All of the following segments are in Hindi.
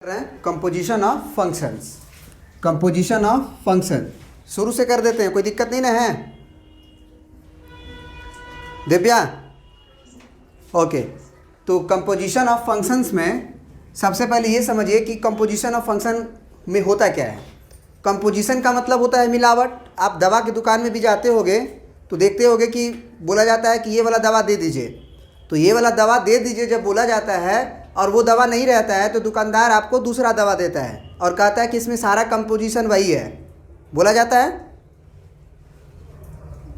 Composition of functions. Composition of function शुरू से कर देते हैं, कोई दिक्कत नहीं ना है दिव्या? ओके, तो कंपोजिशन ऑफ फंक्शंस में सबसे पहले ये समझिए कि कंपोजिशन ऑफ फंक्शन में होता क्या है। कंपोजिशन का मतलब होता है मिलावट। आप दवा की दुकान में भी जाते होगे तो देखते होगे कि बोला जाता है कि ये वाला दवा दे दीजिए, तो ये वाला दवा दे दीजिए जब बोला जाता है और वो दवा नहीं रहता है तो दुकानदार आपको दूसरा दवा देता है और कहता है कि इसमें सारा कंपोजिशन वही है, बोला जाता है,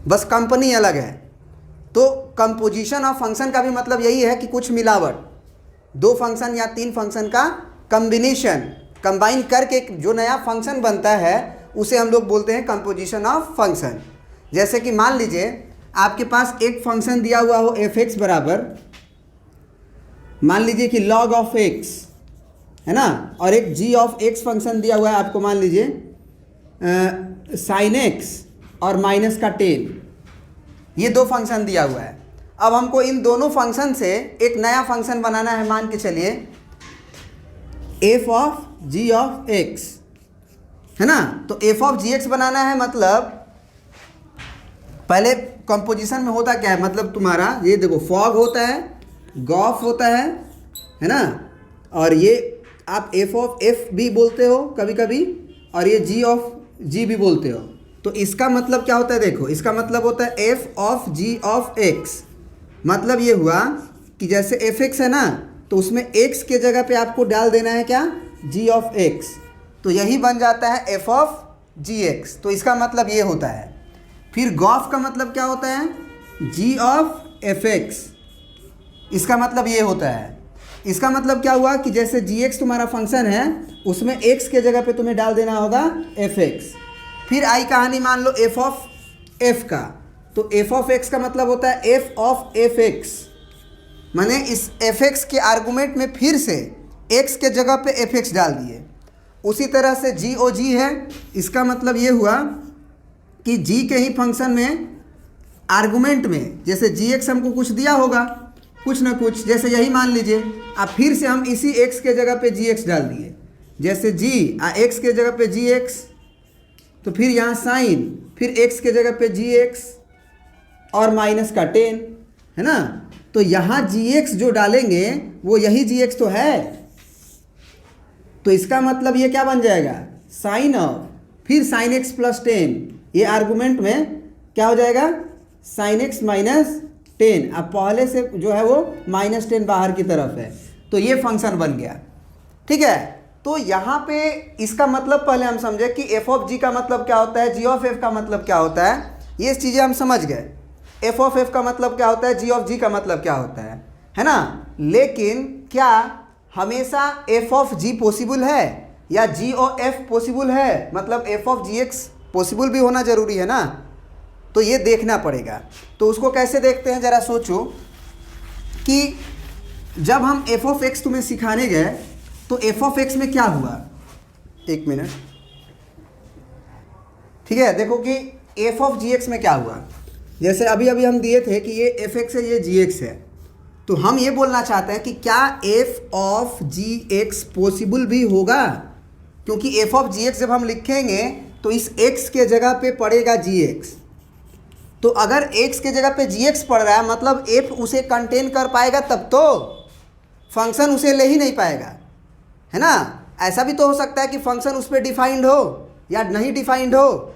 बस कंपनी अलग है। तो कंपोजिशन ऑफ फंक्शन का भी मतलब यही है कि कुछ मिलावट, दो फंक्शन या तीन फंक्शन का कम्बिनेशन, कंबाइन करके जो नया फंक्शन बनता है उसे हम लोग बोलते हैं कंपोजिशन ऑफ फंक्शन। जैसे कि मान लीजिए आपके पास एक फंक्शन दिया हुआ हो एफ एक्स बराबर, मान लीजिए कि log ऑफ x है ना, और एक g ऑफ x फंक्शन दिया हुआ है आपको, मान लीजिए साइन x और माइनस का 10, ये दो फंक्शन दिया हुआ है। अब हमको इन दोनों फंक्शन से एक नया फंक्शन बनाना है, मान के चलिए f of g of x है ना। तो f ऑफ जी एक्स बनाना है, मतलब पहले कंपोजिशन में होता क्या है, मतलब तुम्हारा ये देखो फॉग होता है, गॉफ होता है ना, और ये आप एफ ऑफ एफ भी बोलते हो कभी कभी, और ये जी ऑफ जी भी बोलते हो। तो इसका मतलब क्या होता है, देखो इसका मतलब होता है f of g of x. मतलब ये हुआ कि जैसे एफ एक्स है ना, तो उसमें एक्स के जगह पे आपको डाल देना है क्या, जी ऑफ एक्स, तो यही बन जाता है एफ ऑफ जी एक्स। तो इसका मतलब ये होता है। फिर गॉफ का मतलब क्या होता है, जी ऑफ एफ एक्स, इसका मतलब ये होता है। इसका मतलब क्या हुआ कि जैसे जी एक्स तुम्हारा फंक्शन है, उसमें एक्स के जगह पे तुम्हें डाल देना होगा एफ एक्स। फिर आई कहानी मान लो एफ ऑफ एफ का, तो एफ ऑफ एक्स का मतलब होता है एफ ऑफ एफ एक्स, माने इस एफ एक्स के आर्गूमेंट में फिर से एक्स के जगह पे एफ एक्स डाल दिए। उसी तरह से जी ओ जी है, इसका मतलब ये हुआ कि जी के ही फंक्शन में आर्गूमेंट में जैसे जी एक्स हमको कुछ दिया होगा, कुछ ना कुछ, जैसे यही मान लीजिए अब फिर से हम इसी x के जगह पे जी एक्स डाल दिए, जैसे g x के जगह पे जी एक्स, तो फिर यहाँ साइन, फिर x के जगह पे जी एक्स और माइनस का 10 है ना। तो यहाँ जी एक्स जो डालेंगे वो यही जी एक्स तो है, तो इसका मतलब ये क्या बन जाएगा, साइन ऑफ, फिर साइन एक्स प्लस 10, ये आर्गूमेंट में क्या हो जाएगा, साइन एक्स माइनस 10। अब पहले से जो है वो माइनस 10 बाहर की तरफ है, तो ये फंक्शन बन गया। ठीक है, तो यहाँ पे इसका मतलब पहले हम समझे कि एफ ऑफ जी का मतलब क्या होता है, जी ऑफ एफ का मतलब क्या होता है, ये चीज़ें हम समझ गए। एफ ऑफ एफ का मतलब क्या होता है, जी ऑफ जी का मतलब क्या होता है ना। लेकिन क्या हमेशा एफ ऑफ जी पॉसिबल है या जी ओ एफ पॉसिबल है, मतलब f of g x possible भी होना ज़रूरी है ना, तो ये देखना पड़ेगा। तो उसको कैसे देखते हैं, ज़रा सोचो कि जब हम एफ ऑफ एक्स तुम्हें सिखाने गए तो एफ ऑफ एक्स में क्या हुआ, एक मिनट, ठीक है, देखो कि एफ ऑफ जी एक्स में क्या हुआ। जैसे अभी अभी हम दिए थे कि ये एफ एक्स है, ये जी एक्स है, तो हम ये बोलना चाहते हैं कि क्या f of g x possible भी होगा, क्योंकि एफ ऑफ जी एक्स जब हम लिखेंगे तो इस एक्स के जगह पे पड़ेगा जी एक्स, तो अगर x के जगह पे gx पड़ रहा है मतलब f उसे कंटेन कर पाएगा, तब तो फंक्शन उसे ले ही नहीं पाएगा, है ना। ऐसा भी तो हो सकता है कि फंक्शन उस पर डिफाइंड हो या नहीं डिफाइंड हो,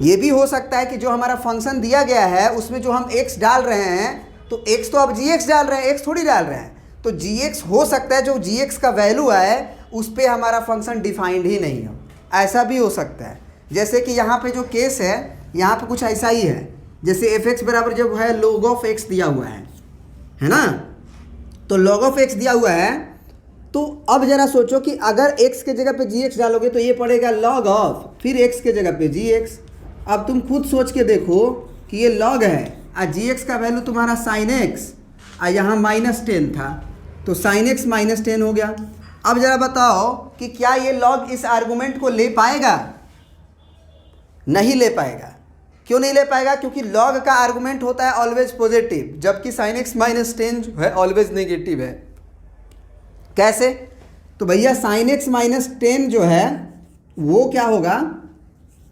ये भी हो सकता है कि जो हमारा फंक्शन दिया गया है उसमें जो हम x डाल रहे हैं, तो x तो अब gx डाल रहे हैं, x थोड़ी डाल रहे हैं, तो gx हो सकता है जो gx का वैल्यू है उस पर हमारा फंक्शन डिफाइंड ही नहीं हो, ऐसा भी हो सकता है। जैसे कि यहाँ पे जो केस है, यहाँ पे कुछ ऐसा ही है, जैसे एफ एक्स बराबर जब है log ऑफ एक्स दिया हुआ है ना, तो log ऑफ एक्स दिया हुआ है, तो अब जरा सोचो कि अगर x के जगह पे जी एक्स डालोगे तो ये पड़ेगा log ऑफ, फिर x के जगह पे जी एक्स। अब तुम खुद सोच के देखो कि ये log है और जी एक्स का वैल्यू तुम्हारा साइन एक्स, और यहाँ माइनस 10 था, तो साइन एक्स माइनस 10 हो गया। अब जरा बताओ कि क्या ये log इस आर्गूमेंट को ले पाएगा, नहीं ले पाएगा। क्यों नहीं ले पाएगा, क्योंकि log का आर्गुमेंट होता है ऑलवेज पॉजिटिव, जबकि sin x माइनस 10 जो है ऑलवेज नेगेटिव है। कैसे? तो भैया साइन एक्स माइनस 10 जो है वो क्या होगा,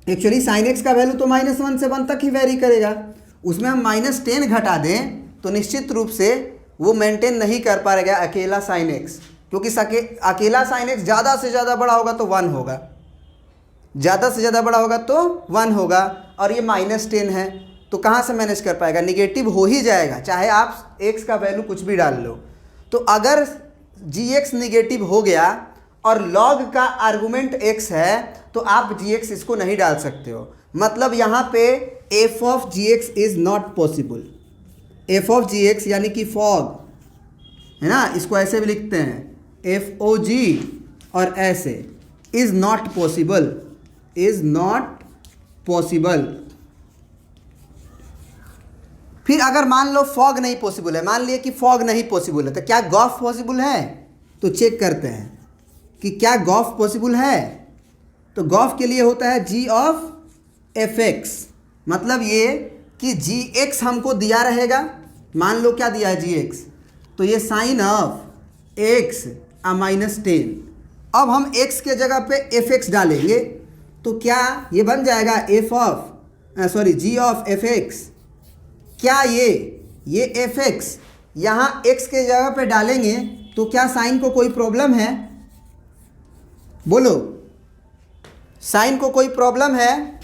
एक्चुअली साइन एक्स का वैल्यू तो -1 से 1 तक ही वेरी करेगा, उसमें हम -10 घटा दें तो निश्चित रूप से वो मेंटेन नहीं कर पाएगा अकेला साइन एक्स, क्योंकि अकेला साइन एक्स ज़्यादा से ज़्यादा बड़ा होगा तो 1 होगा, ज़्यादा से ज़्यादा बड़ा होगा तो 1 होगा, और ये -10 है तो कहाँ से मैनेज कर पाएगा, निगेटिव हो ही जाएगा, चाहे आप x का वैल्यू कुछ भी डाल लो। तो अगर gx निगेटिव हो गया और log का आर्गुमेंट x है तो आप gx इसको नहीं डाल सकते हो, मतलब यहाँ पे f of gx is not possible. f of gx यानी कि फॉग है ना, इसको ऐसे भी लिखते हैं FOG, और ऐसे is not possible, is not possible. फिर अगर मान लो फॉग नहीं पॉसिबल है, मान लिए कि फॉग नहीं पॉसिबल है, तो क्या गॉफ पॉसिबल है? तो चेक करते हैं कि क्या गॉफ पॉसिबल है। तो गॉफ के लिए होता है g ऑफ fx, मतलब ये कि gx हमको दिया रहेगा, मान लो क्या दिया है gx, तो ये साइन ऑफ x -10, अब हम x के जगह पे fx डालेंगे तो क्या ये बन जाएगा g ऑफ fx। क्या ये fx यहाँ x के जगह पे डालेंगे तो क्या साइन को कोई प्रॉब्लम है? बोलो, साइन को कोई प्रॉब्लम है?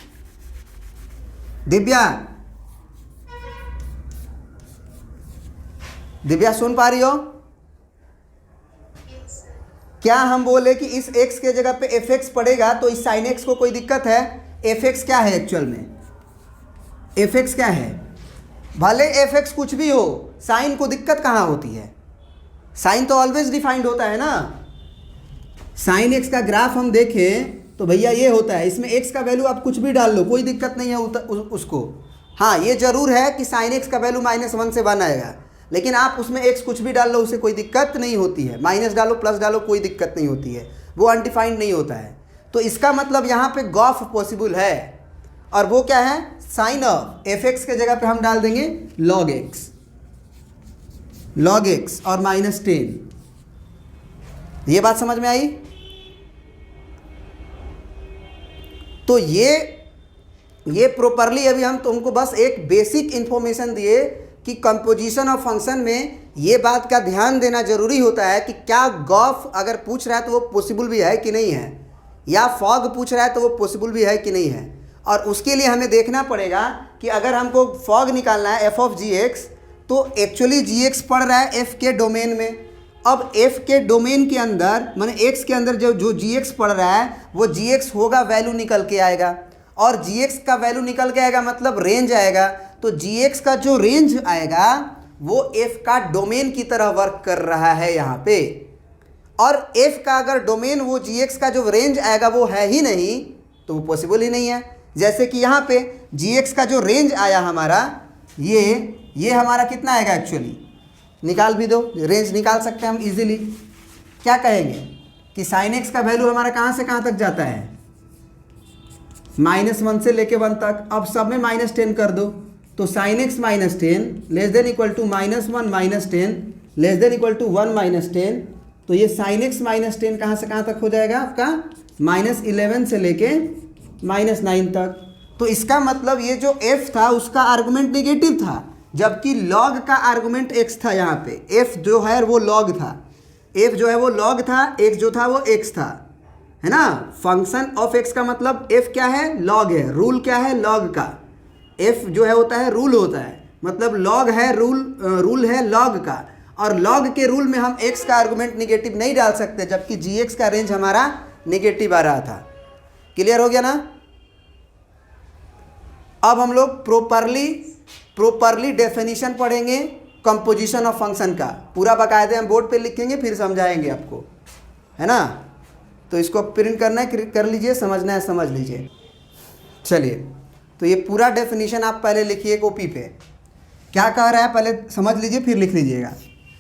दिव्या सुन पा रही हो? क्या हम बोले कि इस x के जगह पे fx पड़ेगा तो इस साइन x को कोई दिक्कत है? fx क्या है एक्चुअल में? fx क्या है? भले fx कुछ भी हो, साइन को दिक्कत कहाँ होती है? साइन तो ऑलवेज डिफाइंड होता है ना। साइन x का ग्राफ हम देखें तो भैया ये होता है, इसमें x का वैल्यू आप कुछ भी डाल लो, कोई दिक्कत नहीं है उसको। हाँ, ये ज़रूर है कि साइन x का वैल्यू -1 से 1 आएगा, लेकिन आप उसमें x कुछ भी डाल लो, उसे कोई दिक्कत नहीं होती है, माइनस डालो प्लस डालो कोई दिक्कत नहीं होती है, वो अनडिफाइंड नहीं होता है। तो इसका मतलब यहाँ पे गॉफ पॉसिबल है, और वो क्या है, साइन ऑफ fx के जगह पे हम डाल देंगे log x और -10। ये बात समझ में आई? तो ये प्रॉपरली अभी हम तुमको बस एक बेसिक इंफॉर्मेशन दिए कि कंपोजिशन ऑफ फंक्शन में ये बात का ध्यान देना जरूरी होता है कि क्या गॉफ अगर पूछ रहा है तो वो पॉसिबल भी है कि नहीं है, या फॉग पूछ रहा है तो वो पॉसिबल भी है कि नहीं है। और उसके लिए हमें देखना पड़ेगा कि अगर हमको फॉग निकालना है f ऑफ gx, तो एक्चुअली gx पड़ रहा है f के डोमेन में। अब f के डोमेन के अंदर माने x के अंदर जो gx पड़ रहा है वो gx होगा, वैल्यू निकल के आएगा, और gx का वैल्यू निकल के आएगा मतलब रेंज आएगा। तो gx का जो रेंज आएगा वो f का डोमेन की तरह वर्क कर रहा है यहाँ पे, और f का अगर डोमेन वो gx का जो रेंज आएगा वो है ही नहीं तो वो पॉसिबल ही नहीं है। जैसे कि यहाँ पे gx का जो रेंज आया हमारा, ये हमारा कितना आएगा, एक्चुअली निकाल भी दो, रेंज निकाल सकते हैं हम इजीली। क्या कहेंगे कि साइन x का वैल्यू हमारा कहाँ से कहाँ तक जाता है, -1 से लेके 1 तक। अब सब में -10 कर दो, तो sine x -10 less than equal to -1 -10 less than equal to 1 -10। तो ये साइन x -10 कहाँ से कहाँ तक हो जाएगा आपका, -11 से लेके -9 तक। तो इसका मतलब ये जो f था उसका आर्गुमेंट नेगेटिव था, जबकि log का आर्गुमेंट x था। यहाँ पे f जो है वो log था, f जो है वो log था, x जो था वो x था, है ना। फंक्शन ऑफ x का मतलब f क्या है, log है। रूल क्या है, log का। f जो है होता है रूल होता है, मतलब log है रूल है log का, और log के रूल में हम x का आर्गुमेंट नेगेटिव नहीं डाल सकते, जबकि gx का रेंज हमारा नेगेटिव आ रहा था। क्लियर हो गया ना। अब हम लोग प्रॉपरली डेफिनेशन पढ़ेंगे कंपोजिशन ऑफ फंक्शन का, पूरा बाकायदे हम बोर्ड पे लिखेंगे फिर समझाएंगे आपको, है ना। तो इसको प्रिंट करना है कर लीजिए, समझना है समझ लीजिए। चलिए, तो ये पूरा डेफिनेशन आप पहले लिखिए कॉपी पे। क्या कह रहा है पहले समझ लीजिए फिर लिख लीजिएगा।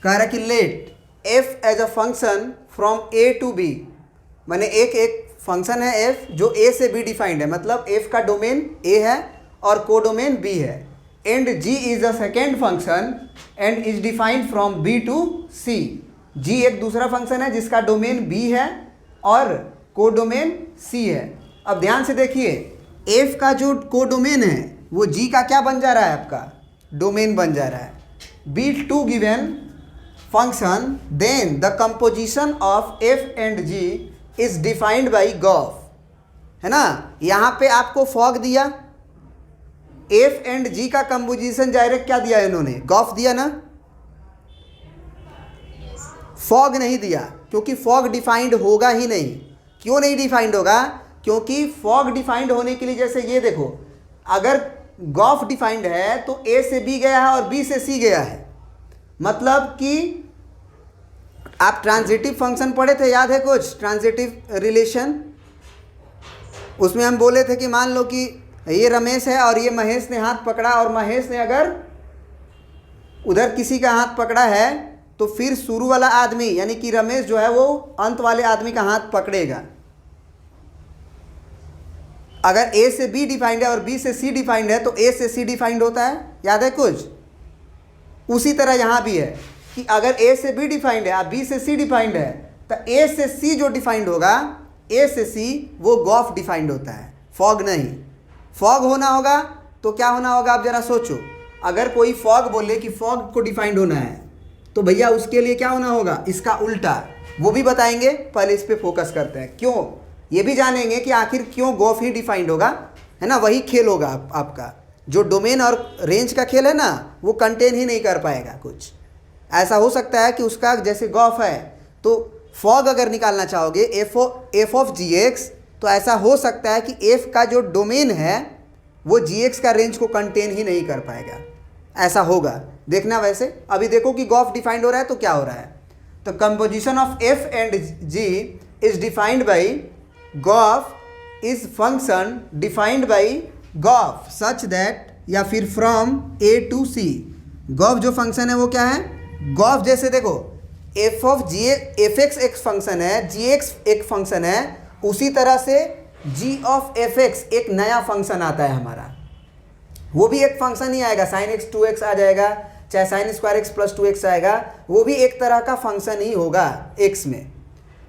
कह रहा है कि let f as a function from a to b, माने एक फंक्शन है f जो a से b डिफाइंड है, मतलब f का डोमेन a है और कोडोमेन b है, and g is a second function and is defined from b to c, जी एक दूसरा फंक्शन है जिसका डोमेन बी है और कोडोमेन सी है। अब ध्यान से देखिए, एफ का जो कोडोमेन है वो जी का क्या बन जा रहा है, आपका डोमेन बन जा रहा है। Be two given function then the composition of f and g is defined by gof, है ना। यहाँ पे आपको फॉग दिया, एफ एंड जी का कंपोजिशन डायरेक्ट क्या दिया है इन्होंने, गॉफ दिया ना, फॉग नहीं दिया, क्योंकि फॉग डिफाइंड होगा ही नहीं। क्यों नहीं डिफाइंड होगा, क्योंकि फॉग डिफाइंड होने के लिए, जैसे ये देखो, अगर गॉफ डिफाइंड है तो ए से बी गया है और बी से सी गया है, मतलब कि आप ट्रांजिटिव फंक्शन पढ़े थे, याद है कुछ ट्रांजिटिव रिलेशन, उसमें हम बोले थे कि मान लो कि ये रमेश है और ये महेश ने हाथ पकड़ा, और महेश ने अगर उधर किसी का हाथ पकड़ा है तो फिर शुरू वाला आदमी यानी कि रमेश जो है वो अंत वाले आदमी का हाथ पकड़ेगा। अगर ए से बी डिफाइंड है और बी से सी डिफाइंड है तो ए से सी डिफाइंड होता है, याद है कुछ। उसी तरह यहाँ भी है कि अगर ए से बी डिफाइंड है और बी से सी डिफाइंड है तो ए से सी जो डिफाइंड होगा, ए से सी, वो गॉफ डिफाइंड होता है, फॉग नहीं। फॉग होना होगा तो क्या होना होगा, आप जरा सोचो। अगर कोई फॉग बोले कि फॉग को डिफाइंड होना है तो भैया उसके लिए क्या होना होगा, इसका उल्टा, वो भी बताएंगे। पहले इस पे फोकस करते हैं, क्यों, ये भी जानेंगे कि आखिर क्यों गॉफ ही डिफाइंड होगा, है ना। वही खेल होगा आपका जो डोमेन और रेंज का खेल है ना, वो कंटेन ही नहीं कर पाएगा कुछ। ऐसा हो सकता है कि उसका जैसे गॉफ है तो फॉग अगर निकालना चाहोगे एफ ऑफ जी एक्स, तो ऐसा हो सकता है कि एफ का जो डोमेन है वो जी एक्स का रेंज को कंटेन ही नहीं कर पाएगा, ऐसा होगा। देखना वैसे अभी देखो कि गॉफ डिफाइंड हो रहा है तो क्या हो रहा है, तो composition of f and g is defined by gof is function defined by gof such that, या फिर from a to c. Gof जो फंक्शन है वो क्या है, गॉफ जैसे देखो f of g f x एक फंक्शन है, जी एक्स एक फंक्शन है, उसी तरह से जी ऑफ एफ एक्स एक नया फंक्शन आता है हमारा, वो भी एक फंक्शन ही आएगा, साइन एक्स 2x आ जाएगा, चाहे sine square x plus 2x आएगा, वो भी एक तरह का फंक्शन ही होगा x में।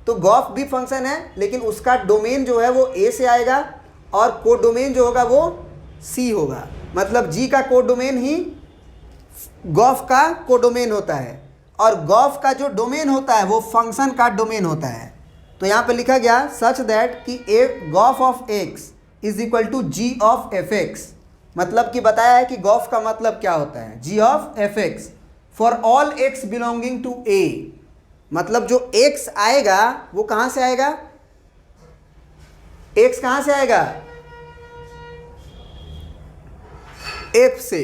तो गॉफ भी फंक्शन है लेकिन उसका डोमेन जो है वो a से आएगा और कोडोमेन जो होगा वो c होगा, मतलब g का कोडोमेन ही गॉफ का कोडोमेन होता है, और गॉफ का जो डोमेन होता है वो फंक्शन का डोमेन होता है। तो यहाँ पे लिखा गया सच दैट कि ए gof of x is equal to G of F X, मतलब कि बताया है कि गॉफ का मतलब क्या होता है, g of F x for all x belonging to A, मतलब जो एक्स आएगा वो कहाँ से आएगा, एक्स कहाँ से आएगा, एफ से,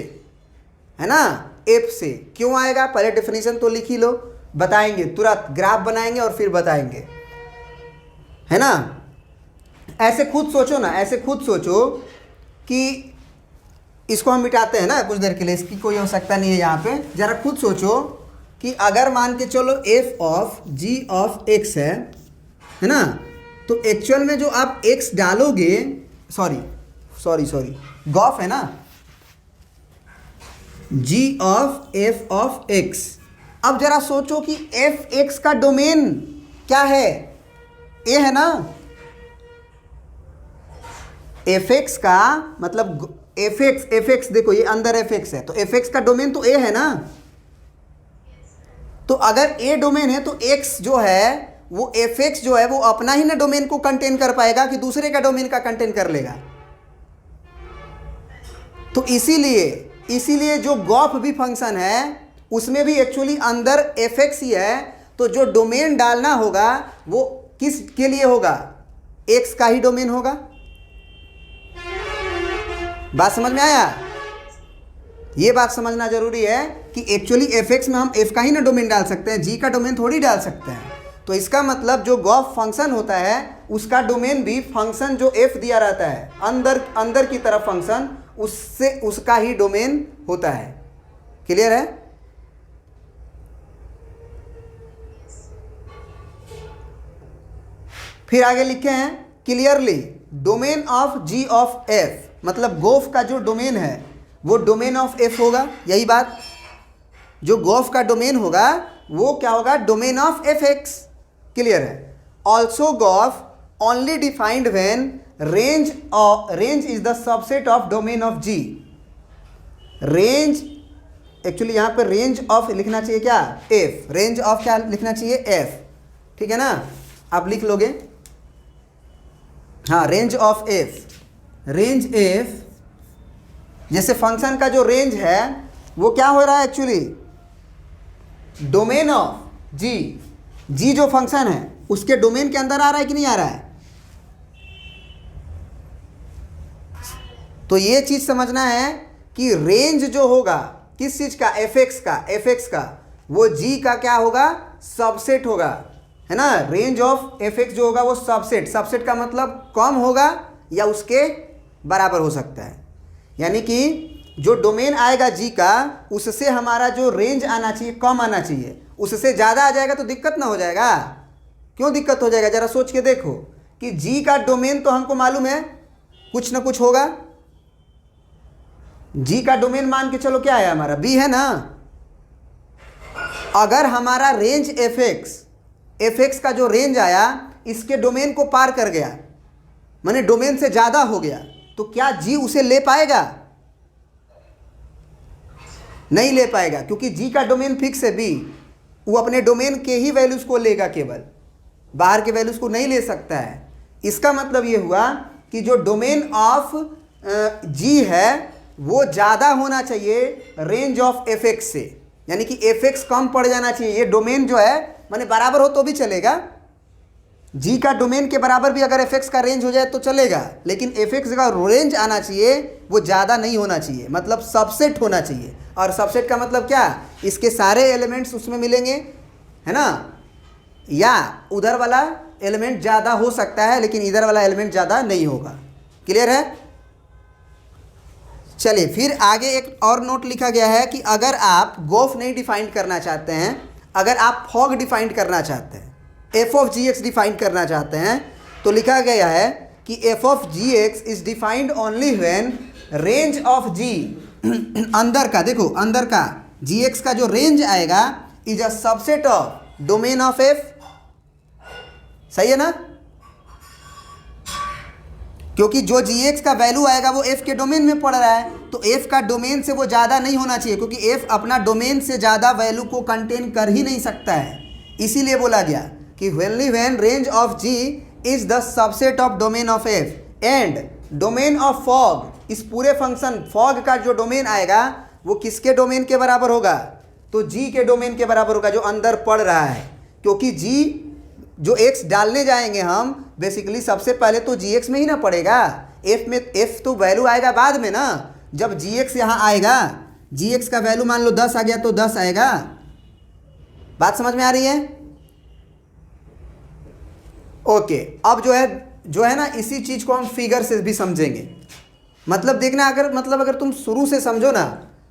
है ना, एफ से। क्यों आएगा, पहले डेफिनेशन तो लिख ही लो, बताएंगे तुरंत, ग्राफ बनाएंगे और फिर बताएंगे, है ना। ऐसे खुद सोचो ना, ऐसे खुद सोचो कि इसको हम मिटाते हैं ना कुछ देर के लिए, इसकी कोई आवश्यकता नहीं है यहाँ पे। जरा खुद सोचो कि अगर मान के चलो f of g of x है ना, तो एक्चुअल में जो आप एक्स डालोगे, सॉरी गॉफ है ना, जी ऑफ एफ ऑफ एक्स। अब जरा सोचो कि एफ एक्स का डोमेन क्या है, ए है ना, एफ एक्स का मतलब एफ एक्स देखो ये अंदर एफ एक्स है, तो एफ एक्स का डोमेन तो ए है ना। तो अगर ए डोमेन है तो एक्स जो है वो एफ एक्स जो है वो अपना ही ना डोमेन को कंटेन कर पाएगा कि दूसरे का डोमेन का कंटेन कर लेगा। तो इसीलिए जो गॉफ भी फंक्शन है उसमें भी एक्चुअली अंदर एफ एक्स ही है, तो जो डोमेन डालना होगा वो किस के लिए होगा, एक्स का ही डोमेन होगा। बात समझ में आया, ये बात समझना जरूरी है कि एक्चुअली एफ एक्स में हम एफ का ही ना डोमेन डाल सकते हैं, जी का डोमेन थोड़ी डाल सकते हैं। तो इसका मतलब जो गॉफ फंक्शन होता है उसका डोमेन भी फंक्शन जो एफ दिया रहता है अंदर की तरफ फंक्शन, उससे उसका ही डोमेन होता है। क्लियर है। फिर आगे लिखे हैं clearly domain of g of f, मतलब गॉफ का जो डोमेन है वो डोमेन ऑफ एफ होगा। यही बात, जो गॉफ का डोमेन होगा वो क्या होगा, domain of F x. Clear है। Also gof only defined when range is the subset of domain of g. Range actually यहाँ पर रेंज ऑफ लिखना चाहिए क्या, एफ। रेंज ऑफ क्या लिखना चाहिए, एफ। ठीक है ना, आप लिख लोगे। हाँ, range of F. Range F, जैसे फंक्शन का जो रेंज है वो क्या हो रहा है एक्चुअली, डोमेन ऑफ जी। जी जो फंक्शन है उसके डोमेन के अंदर आ रहा है कि नहीं आ रहा है। तो ये चीज समझना है कि रेंज जो होगा किस चीज का, एफ एक्स का, वो जी का क्या होगा, सबसेट होगा, है ना। रेंज ऑफ एफ एक्स जो होगा वो सबसेट का मतलब कम होगा या उसके बराबर हो सकता है। यानी कि जो डोमेन आएगा जी का, उससे हमारा जो रेंज आना चाहिए कम आना चाहिए। उससे ज़्यादा आ जाएगा तो दिक्कत ना हो जाएगा। क्यों दिक्कत हो जाएगा, ज़रा सोच के देखो कि जी का डोमेन तो हमको मालूम है कुछ ना कुछ होगा। जी का डोमेन मान के चलो क्या है हमारा, बी है ना। अगर हमारा रेंज एफ एक्स का जो रेंज आया इसके डोमेन को पार कर गया, माने डोमेन से ज़्यादा हो गया, तो क्या जी उसे ले पाएगा, नहीं ले पाएगा, क्योंकि जी का डोमेन फिक्स है बी। वो अपने डोमेन के ही वैल्यूज को लेगा, केवल बाहर के वैल्यूज को नहीं ले सकता है। इसका मतलब ये हुआ कि जो डोमेन ऑफ जी है वो ज़्यादा होना चाहिए रेंज ऑफ एफ एक्स से, यानी कि एफ एक्स कम पड़ जाना चाहिए। ये डोमेन जो है माने बराबर हो तो भी चलेगा, जी का डोमेन के बराबर भी अगर एफ एक्स का रेंज हो जाए तो चलेगा, लेकिन एफ एक्स का रेंज आना चाहिए वो ज़्यादा नहीं होना चाहिए, मतलब सबसेट होना चाहिए। और सबसेट का मतलब क्या, इसके सारे एलिमेंट्स उसमें मिलेंगे, है ना, या उधर वाला एलिमेंट ज़्यादा हो सकता है लेकिन इधर वाला एलिमेंट ज़्यादा नहीं होगा। क्लियर है। चलिए फिर आगे एक और नोट लिखा गया है कि अगर आप गोफ नहीं डिफाइंड करना चाहते हैं, अगर आप फॉग डिफाइंड करना चाहते हैं, f of g x defined करना चाहते हैं, तो लिखा गया है कि f of g x is defined only when range of g, अंदर का देखो, अंदर का जी एक्स का जो रेंज आएगा is a subset of domain of F. सही है ना, क्योंकि जो जी एक्स का वैल्यू आएगा वो एफ के डोमेन में पड़ रहा है, तो एफ का डोमेन से वो ज़्यादा नहीं होना चाहिए, क्योंकि एफ अपना डोमेन से ज़्यादा वैल्यू को कंटेन कर ही नहीं सकता है। इसीलिए बोला गया कि only when range of g is the subset of domain of f and domain of fog, इस पूरे फंक्शन फॉग का जो डोमेन आएगा वो किसके डोमेन के बराबर होगा, तो जी के डोमेन के बराबर होगा जो अंदर पड़ रहा है। क्योंकि जी जो एक्स डालने जाएंगे हम बेसिकली सबसे पहले तो जी एक्स में ही ना पड़ेगा, एफ में, एफ तो वैल्यू आएगा बाद में ना। जब जी एक्स यहाँ आएगा, जी एक्स का वैल्यू मान लो 10 आ गया तो 10 आएगा। बात समझ में आ रही है। ओके, अब जो है ना इसी चीज़ को हम फिगर से भी समझेंगे। मतलब देखना, अगर तुम शुरू से समझो ना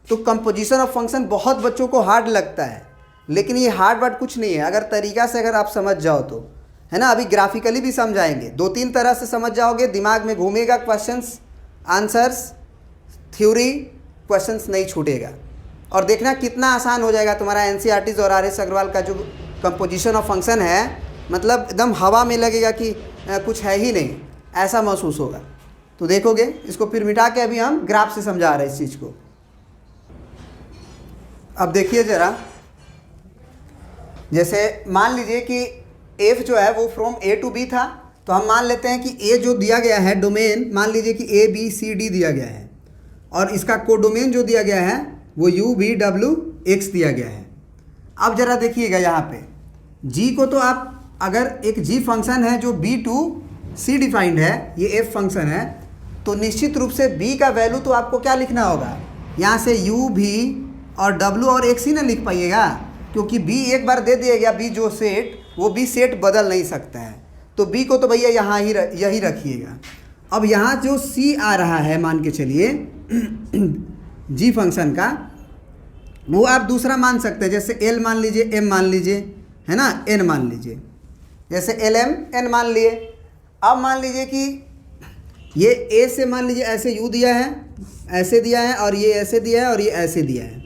तो कंपोजिशन ऑफ फंक्शन बहुत बच्चों को हार्ड लगता है, लेकिन ये हार्ड वर्ड कुछ नहीं है अगर तरीका से अगर आप समझ जाओ तो, है ना। अभी ग्राफिकली भी समझाएंगे, 2-3 तरह से समझ जाओगे, दिमाग में घूमेगा, क्वेश्चंस आंसर्स थ्योरी क्वेश्चंस नहीं छूटेगा। और देखना कितना आसान हो जाएगा तुम्हारा एनसीईआरटी और आर एस अग्रवाल का जो कंपोजिशन ऑफ फंक्शन है, मतलब एकदम हवा में लगेगा कि कुछ है ही नहीं, ऐसा महसूस होगा। तो देखोगे इसको फिर मिटा के अभी हम ग्राफ से समझा रहे हैं इस चीज़ को। अब देखिए ज़रा, जैसे मान लीजिए कि एफ जो है वो फ्रॉम ए टू बी था, तो हम मान लेते हैं कि ए जो दिया गया है डोमेन, मान लीजिए कि ए बी सी डी दिया गया है, और इसका कोडोमेन जो दिया गया है वो यू वी डब्ल्यू एक्स दिया गया है। अब ज़रा देखिएगा यहाँ पे जी को, तो आप अगर एक जी फंक्शन है जो बी टू सी डिफाइंड है, ये एफ फंक्शन है, तो निश्चित रूप से बी का वैल्यू तो आपको क्या लिखना होगा, यहाँ से यू भी और डब्ल्यू और एक्स ही ना लिख पाइएगा, क्योंकि बी एक बार दे दिया गया, बी जो सेट, वो बी सेट बदल नहीं सकता है, तो बी को तो भैया यहाँ ही यही रखिएगा। अब यहाँ जो सी आ रहा है मान के चलिए जी फंक्शन का, वो आप दूसरा मान सकते हैं, जैसे एल मान लीजिए, एम मान लीजिए, है ना, एन मान लीजिए, जैसे एल एम एन मान लिए। अब मान लीजिए कि ये ए से मान लीजिए ऐसे यू दिया है, ऐसे दिया है, और ये ऐसे दिया है, और ये ऐसे दिया है,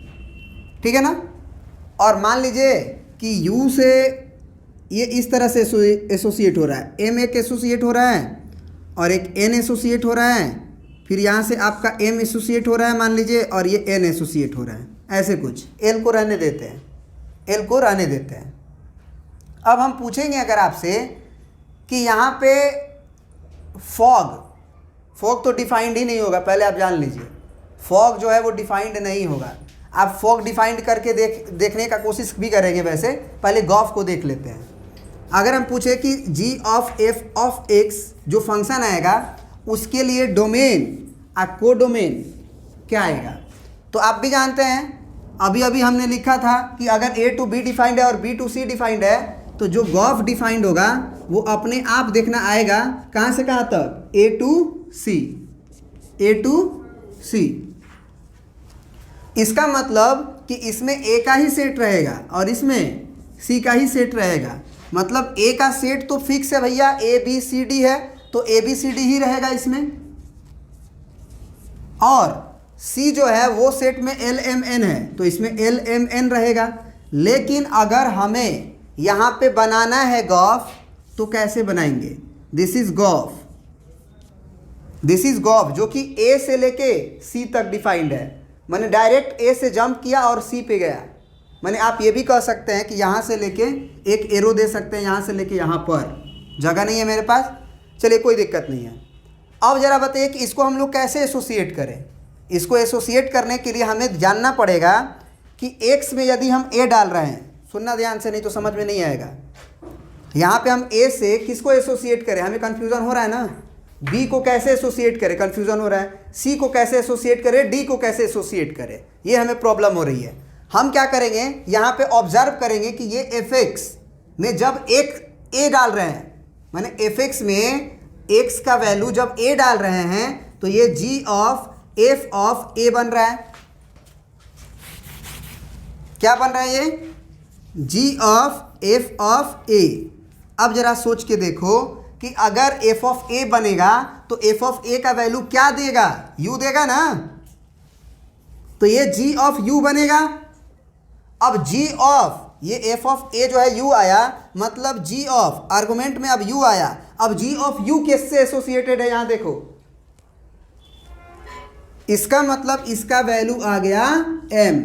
ठीक है ना। और मान लीजिए कि u से ये इस तरह से एसोसिएट हो रहा है, m एक एसोसिएट हो रहा है और एक n एसोसिएट हो रहा है, फिर यहाँ से आपका m एसोसिएट हो रहा है मान लीजिए, और ये n एसोसिएट हो रहा है, ऐसे कुछ। l को रहने देते हैं, l को रहने देते हैं। अब हम पूछेंगे अगर आपसे कि यहाँ पे फॉग तो डिफाइंड ही नहीं होगा, पहले आप जान लीजिए फॉग जो है वो डिफाइंड नहीं होगा। आप फॉग डिफाइंड करके देखने का कोशिश भी करेंगे, वैसे पहले गॉफ को देख लेते हैं। अगर हम पूछे कि g of f of x जो फंक्शन आएगा उसके लिए डोमेन कोडोमेन क्या आएगा, तो आप भी जानते हैं अभी अभी हमने लिखा था कि अगर a टू b डिफाइंड है और b टू c डिफाइंड है तो जो गॉफ डिफाइंड होगा वो अपने आप देखना आएगा कहाँ से कहाँ तक, a टू c। इसका मतलब कि इसमें a का ही सेट रहेगा और इसमें c का ही सेट रहेगा। मतलब a का सेट तो फिक्स है भैया, a b c d है तो a b c d ही रहेगा इसमें, और c जो है वो सेट में l m n है तो इसमें l m n रहेगा। लेकिन अगर हमें यहाँ पे बनाना है गॉफ तो कैसे बनाएंगे, दिस इज गॉफ जो कि a से लेके c तक डिफाइंड है। मैंने डायरेक्ट a से जंप किया और c पे गया। मैंने आप ये भी कह सकते हैं कि यहाँ से लेके एक एरो दे सकते हैं, यहाँ से लेके यहाँ पर जगह नहीं है मेरे पास, चलिए कोई दिक्कत नहीं है। अब ज़रा बताइए कि इसको हम लोग कैसे एसोसिएट करें। इसको एसोसिएट करने के लिए हमें जानना पड़ेगा कि x में यदि हम a डाल रहे हैं, सुनना ध्यान से नहीं तो समझ में नहीं आएगा। यहाँ पे हम a से किसको एसोसिएट करें, हमें कन्फ्यूज़न हो रहा है ना, b को कैसे एसोसिएट करें कन्फ्यूज़न हो रहा है, c को कैसे एसोसिएट करें, d को कैसे एसोसिएट करें, ये हमें प्रॉब्लम हो रही है। हम क्या करेंगे, यहाँ पे ऑब्जर्व करेंगे कि ये fx में जब एक a डाल रहे हैं, माने fx में x का वैल्यू जब a डाल रहे हैं तो ये g of f of a बन रहा है। क्या बन रहा है ये, g of f of a। अब जरा सोच के देखो कि अगर f ऑफ a बनेगा तो f ऑफ a का वैल्यू क्या देगा, u देगा ना, तो ये g ऑफ u बनेगा। अब g ऑफ ये f ऑफ a जो है u आया, मतलब g ऑफ आर्गुमेंट में अब u आया। अब g ऑफ u किससे एसोसिएटेड है, यहाँ देखो, इसका मतलब इसका वैल्यू आ गया m।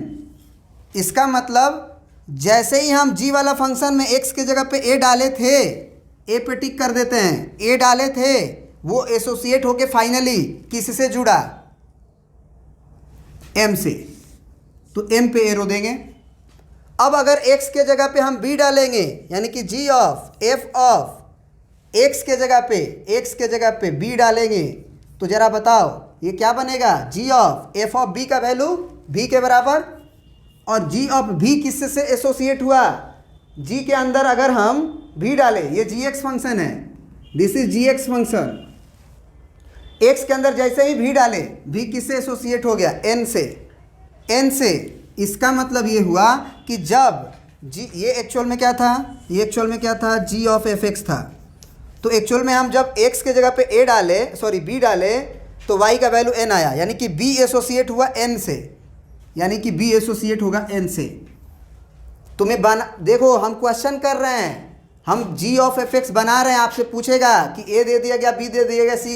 इसका मतलब जैसे ही हम g वाला फंक्शन में x के जगह पे a डाले थे, a पे टिक कर देते हैं, a डाले थे वो एसोसिएट होके फाइनली किससे जुड़ा, m से, तो m पे एरो देंगे। अब अगर x के जगह पे हम b डालेंगे, यानी कि g of f of x के जगह पे b डालेंगे, तो जरा बताओ ये क्या बनेगा, g of f of b का वैल्यू b के बराबर। और g ऑफ b किससे से एसोसिएट हुआ, g के अंदर अगर हम b डालें, ये gx फंक्शन है, this is gx function, x के अंदर जैसे ही b डाले, b किससे एसोसिएट हो गया, n से। इसका मतलब ये हुआ कि जब g, ये एक्चुअल में क्या था, g ऑफ fx था, तो एक्चुअल में हम जब x के जगह पे b डाले तो y का वैल्यू n आया, यानी कि b एसोसिएट हुआ n से, यानी कि b एसोसिएट होगा n से। तुम्हें देखो हम क्वेश्चन कर रहे हैं, हम g ऑफ fx बना रहे हैं, आपसे पूछेगा कि a दे दिया गया, b दे दिया गया, c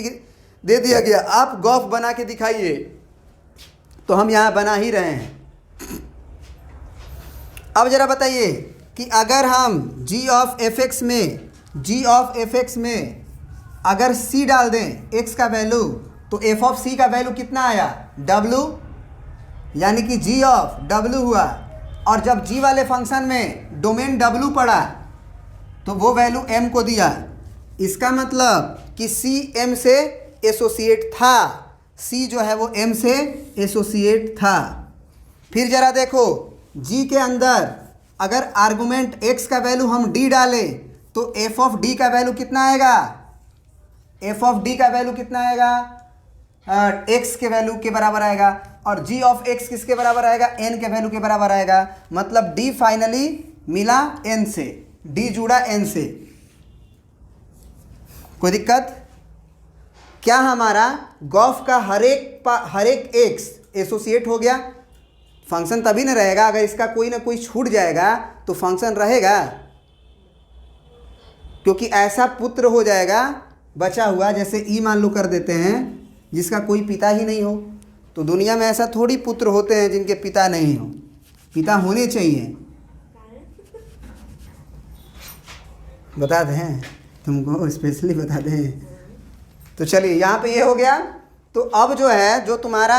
दे दिया गया, आप गॉफ बना के दिखाइए, तो हम यहाँ बना ही रहे हैं। अब जरा बताइए कि अगर हम g ऑफ fx में अगर c डाल दें x का वैल्यू, तो f ऑफ c का वैल्यू कितना आया, w, यानी कि g ऑफ w हुआ। और जब g वाले फंक्शन में डोमेन w पड़ा तो वो वैल्यू m को दिया। इसका मतलब कि c m से एसोसिएट था, c जो है वो m से एसोसिएट था। फिर जरा देखो g के अंदर अगर आर्गुमेंट x का वैल्यू हम d डालें तो f ऑफ d का वैल्यू कितना आएगा, x के वैल्यू के बराबर आएगा। और g ऑफ x किसके बराबर आएगा, n के वैल्यू के बराबर आएगा। मतलब d फाइनली मिला n से, d जुड़ा n से। कोई दिक्कत, क्या हमारा गॉफ का हर एक x एसोसिएट हो गया। फंक्शन तभी ना रहेगा अगर इसका कोई ना कोई छूट जाएगा तो फंक्शन रहेगा, क्योंकि ऐसा पुत्र हो जाएगा बचा हुआ, जैसे ई मान लो कर देते हैं, जिसका कोई पिता ही नहीं हो। तो दुनिया में ऐसा थोड़ी पुत्र होते हैं जिनके पिता नहीं हो, पिता होने चाहिए। बता दें तुमको, स्पेशली बता दें। तो चलिए यहाँ पे ये हो गया। तो अब जो है, जो तुम्हारा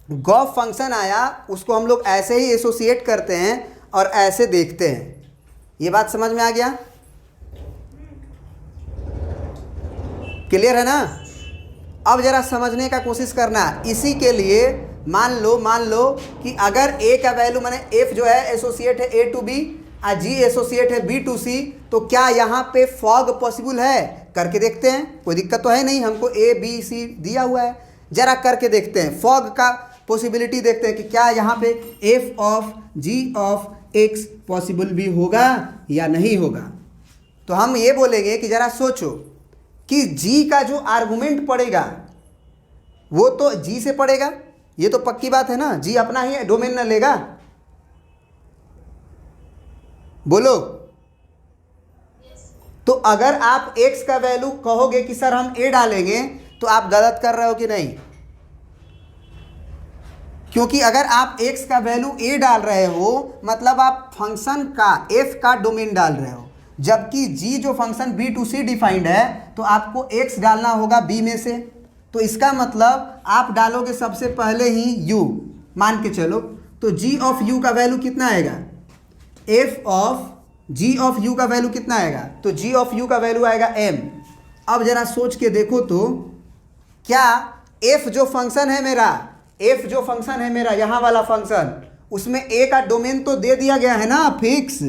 गॉफ फंक्शन आया उसको हम लोग ऐसे ही एसोसिएट करते हैं और ऐसे देखते हैं। ये बात समझ में आ गया? क्लियर है ना? अब जरा समझने का कोशिश करना। इसी के लिए मान लो कि अगर ए का वैल्यू माने एफ जो है एसोसिएट है ए टू बी और जी एसोसिएट है बी टू सी, तो क्या यहाँ पे फॉग पॉसिबल है? करके देखते हैं, कोई दिक्कत तो है नहीं, हमको ए बी सी दिया हुआ है, जरा करके देखते हैं। फॉग का पॉसिबिलिटी देखते हैं कि क्या यहाँ पे f of g of x possible भी होगा या नहीं होगा। तो हम ये बोलेंगे कि जरा सोचो कि जी का जो आर्गुमेंट पड़ेगा वो तो जी से पड़ेगा, ये तो पक्की बात है ना। जी अपना ही डोमेन न लेगा, बोलो। तो अगर आप x का वैल्यू कहोगे कि सर हम a डालेंगे, तो आप गलत कर रहे हो कि नहीं? क्योंकि अगर आप x का वैल्यू a डाल रहे हो मतलब आप फंक्शन का f का डोमेन डाल रहे हो, जबकि g जो function b to c defined है तो आपको x डालना होगा b में से। तो इसका मतलब आप डालोगे सबसे पहले ही u, मान के चलो। तो g ऑफ u का वैल्यू कितना आएगा? f of g of u का वैल्यू कितना आएगा? तो g ऑफ u का वैल्यू आएगा m। अब जरा सोच के देखो तो क्या f जो फंक्शन है मेरा, f जो फंक्शन है मेरा यहाँ वाला फंक्शन, उसमें a का डोमेन तो दे दिया गया है ना फिक्स,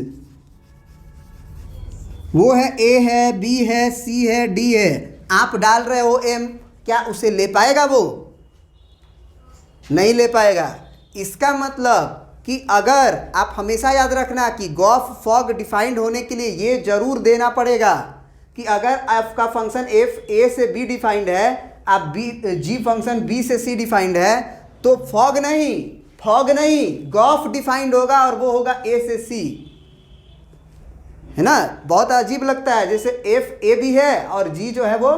वो है a है b है c है d है। आप डाल रहे हो m, क्या उसे ले पाएगा? वो नहीं ले पाएगा। इसका मतलब कि अगर आप हमेशा याद रखना कि गॉफ फॉग डिफाइंड होने के लिए ये जरूर देना पड़ेगा कि अगर आपका फंक्शन f a से b डिफाइंड है, आप g फंक्शन b से c डिफाइंड है, तो फॉग नहीं गॉफ डिफाइंड होगा और वो होगा a से c, है ना। बहुत अजीब लगता है, जैसे f a b है और g जो है वो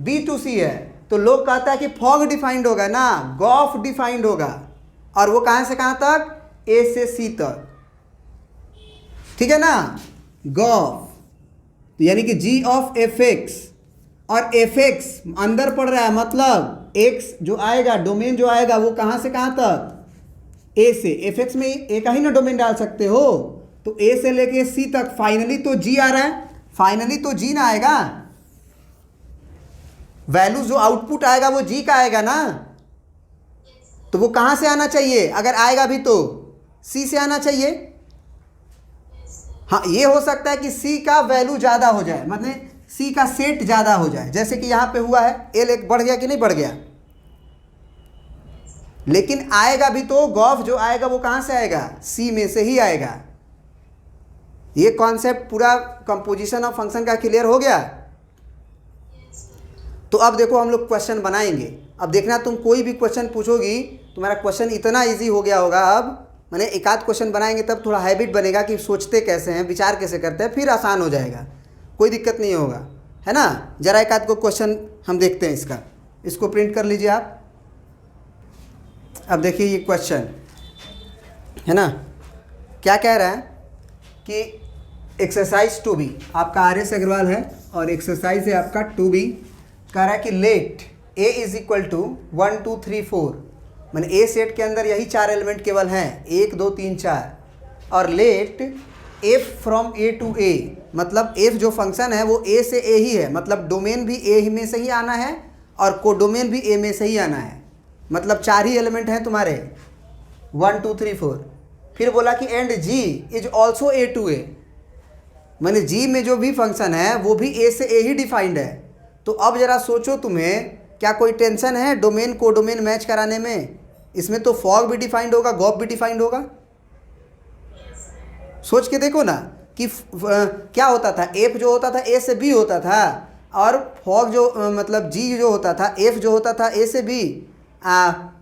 b टू c है, तो लोग कहता है कि फॉग डिफाइंड होगा ना, गॉफ डिफाइंड होगा। और वो कहाँ से कहाँ तक? a से c तक, ठीक है ना। गॉफ तो यानी कि g ऑफ fx, और fx अंदर पड़ रहा है, मतलब x जो आएगा डोमेन जो आएगा वो कहाँ से कहाँ तक? a से। fx में a का ही ना डोमेन डाल सकते हो, तो a से लेके c तक। फाइनली तो g आ रहा है, फाइनली तो g ना आएगा, वैल्यू जो आउटपुट आएगा वो g का आएगा ना। तो वो कहाँ से आना चाहिए? अगर आएगा भी तो c से आना चाहिए। हाँ, ये हो सकता है कि c का वैल्यू ज़्यादा हो जाए, मतलब c का सेट ज़्यादा हो जाए, जैसे कि यहाँ पे हुआ है। l एक बढ़ गया कि नहीं बढ़ गया? लेकिन आएगा भी तो, गॉफ जो आएगा वो कहाँ से आएगा? c में से ही आएगा। ये कॉन्सेप्ट पूरा कंपोजिशन ऑफ फंक्शन का क्लियर हो गया। तो अब देखो हम लोग क्वेश्चन बनाएंगे। अब देखना, तुम कोई भी क्वेश्चन पूछोगी, तुम्हारा क्वेश्चन इतना इजी हो गया होगा। अब मैंने एक आध क्वेश्चन बनाएंगे तब थोड़ा हैबिट बनेगा कि सोचते कैसे हैं, विचार कैसे करते हैं, फिर आसान हो जाएगा, कोई दिक्कत नहीं होगा, है ना। जरा एक आध को क्वेश्चन हम देखते हैं इसका, इसको प्रिंट कर लीजिए आप। अब देखिए ये क्वेश्चन है ना, क्या कह रहा है कि एक्सरसाइज 2B आपका RS अग्रवाल है और एक्सरसाइज है आपका 2B। कह रहा है कि let a is equal to 1 2 3 4, मैंने ए सेट के अंदर यही 4 एलिमेंट केवल हैं, 1 2 3 4, और let f from a to a, मतलब f जो फंक्शन है वो a से a ही है, मतलब डोमेन भी a ही में से ही आना है और कोडोमेन भी a में से ही आना है, मतलब 4 ही एलिमेंट हैं तुम्हारे 1 2 3 4। फिर बोला कि and g is also a to a, मैंने g में जो भी फंक्शन है वो भी a से a ही डिफाइंड है। तो अब जरा सोचो, तुम्हें क्या कोई टेंशन है डोमेन कोडोमेन मैच कराने में? इसमें तो फॉग भी डिफाइंड होगा, गॉफ भी डिफाइंड होगा। सोच के देखो ना कि क्या होता था, एफ जो होता था ए से बी होता था, और फॉग जो मतलब जी जो होता था, एफ जो होता था ए से बी,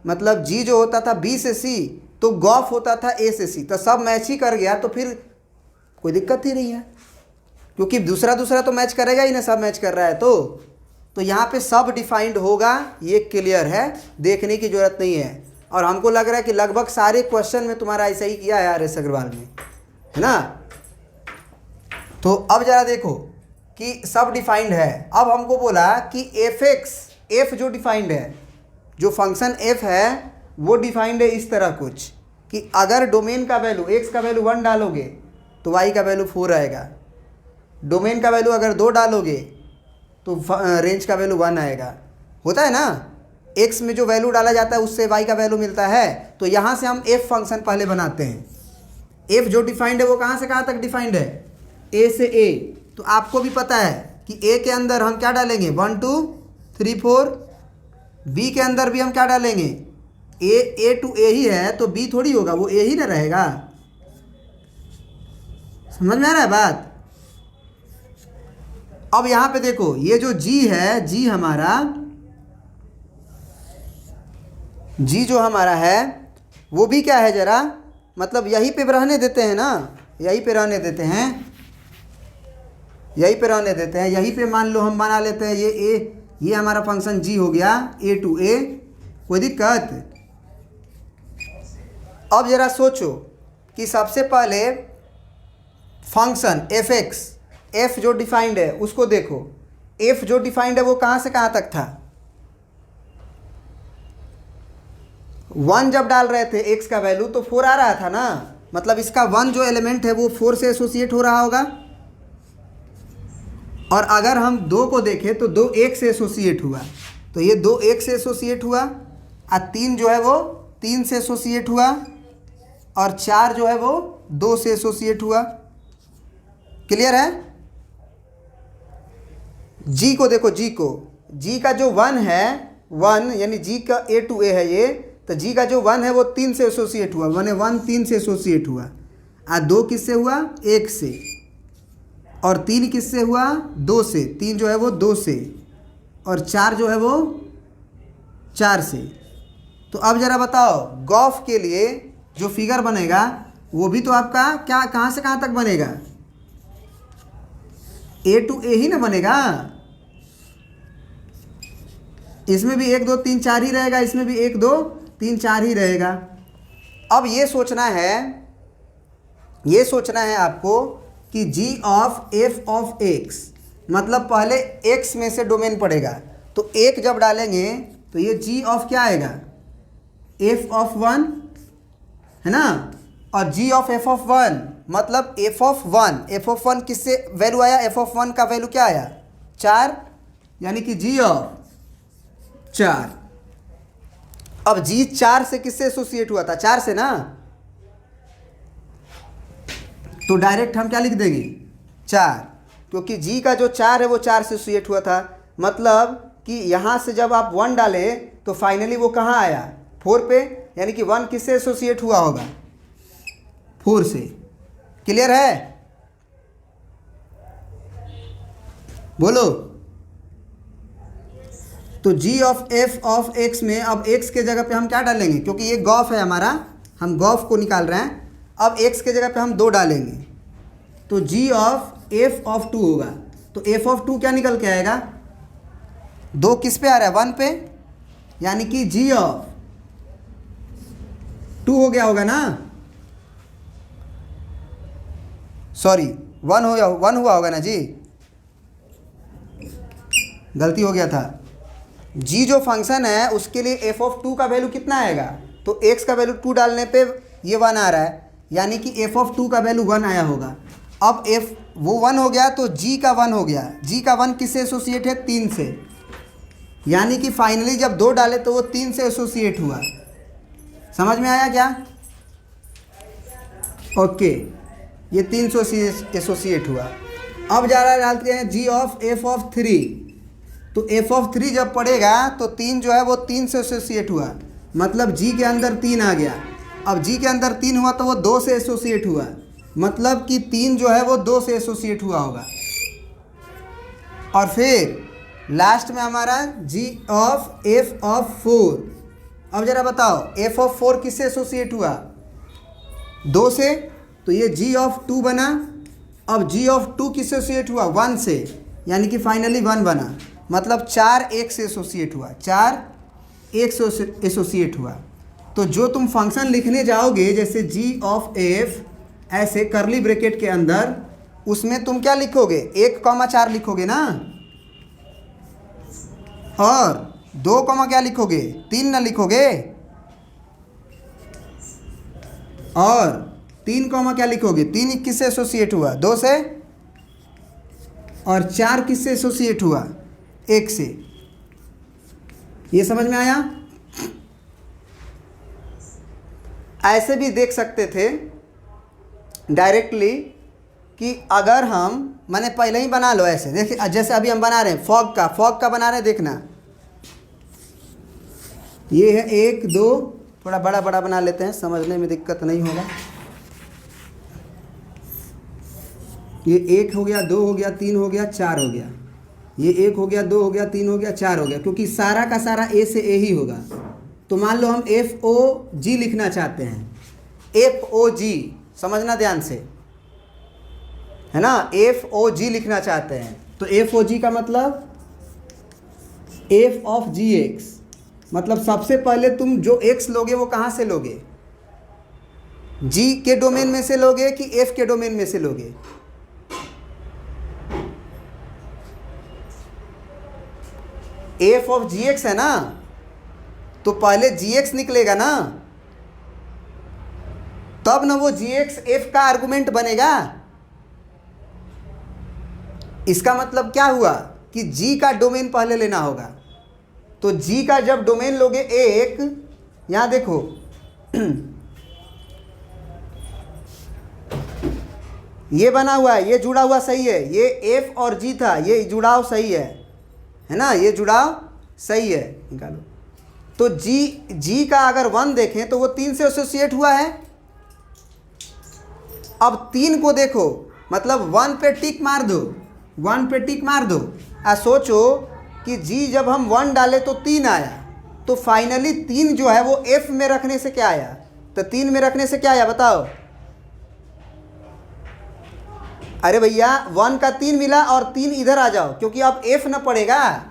मतलब जी जो होता था बी से सी, तो गॉफ होता था ए से सी, तो सब मैच ही कर गया, तो फिर कोई दिक्कत ही नहीं है, क्योंकि दूसरा तो मैच करेगा ही ना, सब मैच कर रहा है। तो यहाँ पे सब डिफाइंड होगा, ये क्लियर है, देखने की जरूरत नहीं है। और हमको लग रहा है कि लगभग सारे क्वेश्चन में तुम्हारा ऐसा ही किया है आर.एस. अग्रवाल में, है ना। तो अब जरा देखो कि सब डिफाइंड है। अब हमको बोला कि एफ जो डिफाइंड है, जो फंक्शन एफ है वो डिफाइंड है इस तरह कुछ कि अगर डोमेन का वैल्यू एक्स का वैल्यू 1 डालोगे तो वाई का वैल्यू 4 आएगा, डोमेन का वैल्यू अगर 2 डालोगे तो रेंज का वैल्यू 1 आएगा। होता है ना, एक्स में जो वैल्यू डाला जाता है उससे वाई का वैल्यू मिलता है। तो यहाँ से हम एफ फंक्शन पहले बनाते हैं। एफ जो डिफाइंड है वो कहाँ से कहाँ तक डिफाइंड है, ए से ए। तो आपको भी पता है कि ए के अंदर हम क्या डालेंगे 1 2 3 4, बी के अंदर भी हम क्या डालेंगे ए टू ए ही है, तो बी थोड़ी होगा, वो ए ही ना रहेगा। समझ में आ रहा है बात। अब यहाँ पे देखो ये जो जी है, जी जो हमारा है वो भी क्या है जरा, मतलब यहीं पे रहने देते हैं ना, यहीं पे रहने देते हैं, यहीं पे मान लो हम बना लेते हैं ये हमारा फंक्शन जी हो गया ए टू ए, कोई दिक्कत। अब जरा सोचो कि सबसे पहले फंक्शन एफ जो डिफाइंड है उसको देखो। एफ जो डिफाइंड है वो कहाँ से कहाँ तक था, 1 जब डाल रहे थे एक्स का वैल्यू तो 4 आ रहा था ना, मतलब इसका 1 जो एलिमेंट है वो 4 से एसोसिएट हो रहा होगा। और अगर हम 2 को देखें तो 2 1 से एसोसिएट हुआ, तो ये 2 1 से एसोसिएट हुआ, और 3 जो है वो 3 से एसोसिएट हुआ, और 4 जो है वो 2 से एसोसिएट हुआ। क्लियर है। जी को देखो, जी का जो 1 है, 1 यानी जी का ए टू ए है ये, तो जी का जो 1 है वो 3 से एसोसिएट हुआ, 1 3 से एसोसिएट हुआ, और 2 किससे हुआ 1 से, और 3 किससे हुआ 2 से, 3 जो है वो 2 से, और 4 जो है वो 4 से। तो अब ज़रा बताओ गॉफ के लिए जो फिगर बनेगा वो भी तो आपका क्या कहाँ से कहाँ तक बनेगा, ए टू ए ही ना बनेगा। इसमें भी 1 2 3 4 ही रहेगा, इसमें भी 1 2 3 4 ही रहेगा। अब ये सोचना है आपको कि g of f of x, मतलब पहले x में से डोमेन पड़ेगा, तो 1 जब डालेंगे तो ये g ऑफ क्या आएगा f ऑफ 1, है ना, और g ऑफ f ऑफ 1, मतलब f ऑफ 1 किससे वैल्यू आया, f ऑफ 1 का वैल्यू क्या आया 4, यानी कि g ऑफ 4। अब g 4 से किससे एसोसिएट हुआ था, 4 से ना, तो डायरेक्ट हम क्या लिख देंगे 4, क्योंकि g का जो 4 है वो 4 से एसोसिएट हुआ था। मतलब कि यहाँ से जब आप 1 डाले तो फाइनली वो कहाँ आया 4 पे, यानी कि 1 किससे एसोसिएट हुआ होगा 4 से। क्लियर है, बोलो। तो g of f of x में अब x के जगह पे हम क्या डालेंगे, क्योंकि ये गॉफ है हमारा, हम गॉफ को निकाल रहे हैं। अब x के जगह पे हम 2 डालेंगे तो g ऑफ f ऑफ 2 होगा। तो f ऑफ 2 क्या निकल के आएगा, 2 किस पे आ रहा है 1 पे, यानी कि g ऑफ 2 हो गया होगा ना, सॉरी 1 हुआ होगा ना जी, गलती हो गया था। g जो फंक्शन है उसके लिए f ऑफ 2 का वैल्यू कितना आएगा, तो x का वैल्यू 2 डालने पे ये 1 आ रहा है, यानी कि f ऑफ 2 का वैल्यू 1 आया होगा। अब f वो 1 हो गया तो g का 1 हो गया, g का 1 किससे एसोसिएट है 3 से, यानी कि फाइनली जब 2 डाले तो वो 3 से एसोसिएट हुआ। समझ में आया क्या, ओके, ये 3 से एसोसिएट हुआ। अब जा रहा डालते हैं g ऑफ f ऑफ 3, तो f ऑफ 3 जब पड़ेगा तो 3 जो है वो 3 से एसोसिएट हुआ, मतलब g के अंदर 3 आ गया। अब g के अंदर 3 हुआ तो वो 2 से एसोसिएट हुआ, मतलब कि 3 जो है वो 2 से एसोसिएट हुआ होगा। और फिर लास्ट में हमारा g ऑफ f ऑफ 4। अब जरा बताओ f ऑफ 4 किससे एसोसिएट हुआ, 2 से, तो ये g ऑफ 2 बना। अब g ऑफ 2 किससे एसोसिएट हुआ? 1 से, यानी कि फाइनली 1 बना, मतलब 4 1 से एसोसिएट हुआ, 4 1 से एसोसिएट हुआ। तो जो तुम फंक्शन लिखने जाओगे जैसे g ऑफ f ऐसे करली ब्रैकेट के अंदर, उसमें तुम क्या लिखोगे? 1,4 लिखोगे ना, और 2, क्या लिखोगे? 3 ना लिखोगे, और 3, क्या लिखोगे? 3 किससे एसोसिएट हुआ? 2 से, और 4 किससे एसोसिएट हुआ? 1 से। ये समझ में आया? ऐसे भी देख सकते थे डायरेक्टली कि अगर हम, मैंने पहले ही बना लो ऐसे, देखिए जैसे अभी हम बना रहे हैं फॉग का बना रहे हैं, देखना ये है 1 2, थोड़ा बड़ा बड़ा बना लेते हैं, समझने में दिक्कत नहीं होगा। ये 1 हो गया, 2 हो गया, 3 हो गया, 4 हो गया। ये 1 हो गया, 2 हो गया, 3 हो गया, 4 हो गया, क्योंकि सारा का सारा ए से ए ही होगा। तो मान लो हम FOG लिखना चाहते हैं, FOG, समझना ध्यान से, है ना, FOG लिखना चाहते हैं। तो FOG का मतलब F ऑफ GX, मतलब सबसे पहले तुम जो x लोगे वो कहाँ से लोगे? G के डोमेन में से लोगे कि F के डोमेन में से लोगे? F ऑफ GX है ना, तो पहले GX निकलेगा ना, तब ना वो GX F का आर्गुमेंट बनेगा। इसका मतलब क्या हुआ कि G का डोमेन पहले लेना होगा। तो G का जब डोमेन लोगे 1, यहां देखो ये बना हुआ है, ये जुड़ा हुआ सही है, ये F और G था, ये जुड़ाव सही है ना, ये जुड़ाव सही है, निकालो। तो G का अगर 1 देखें तो वो 3 से एसोसिएट हुआ है। अब 3 को देखो, मतलब 1 पे टिक मार दो, 1 पे टिक मार दो। सोचो कि G जब हम 1 डाले तो 3 आया, तो फाइनली 3 जो है वो F में रखने से क्या आया? तो 3 में रखने से क्या आया बताओ? अरे भैया 1 का 3 मिला, और 3 इधर आ जाओ, क्योंकि अब F ना पड़ेगा।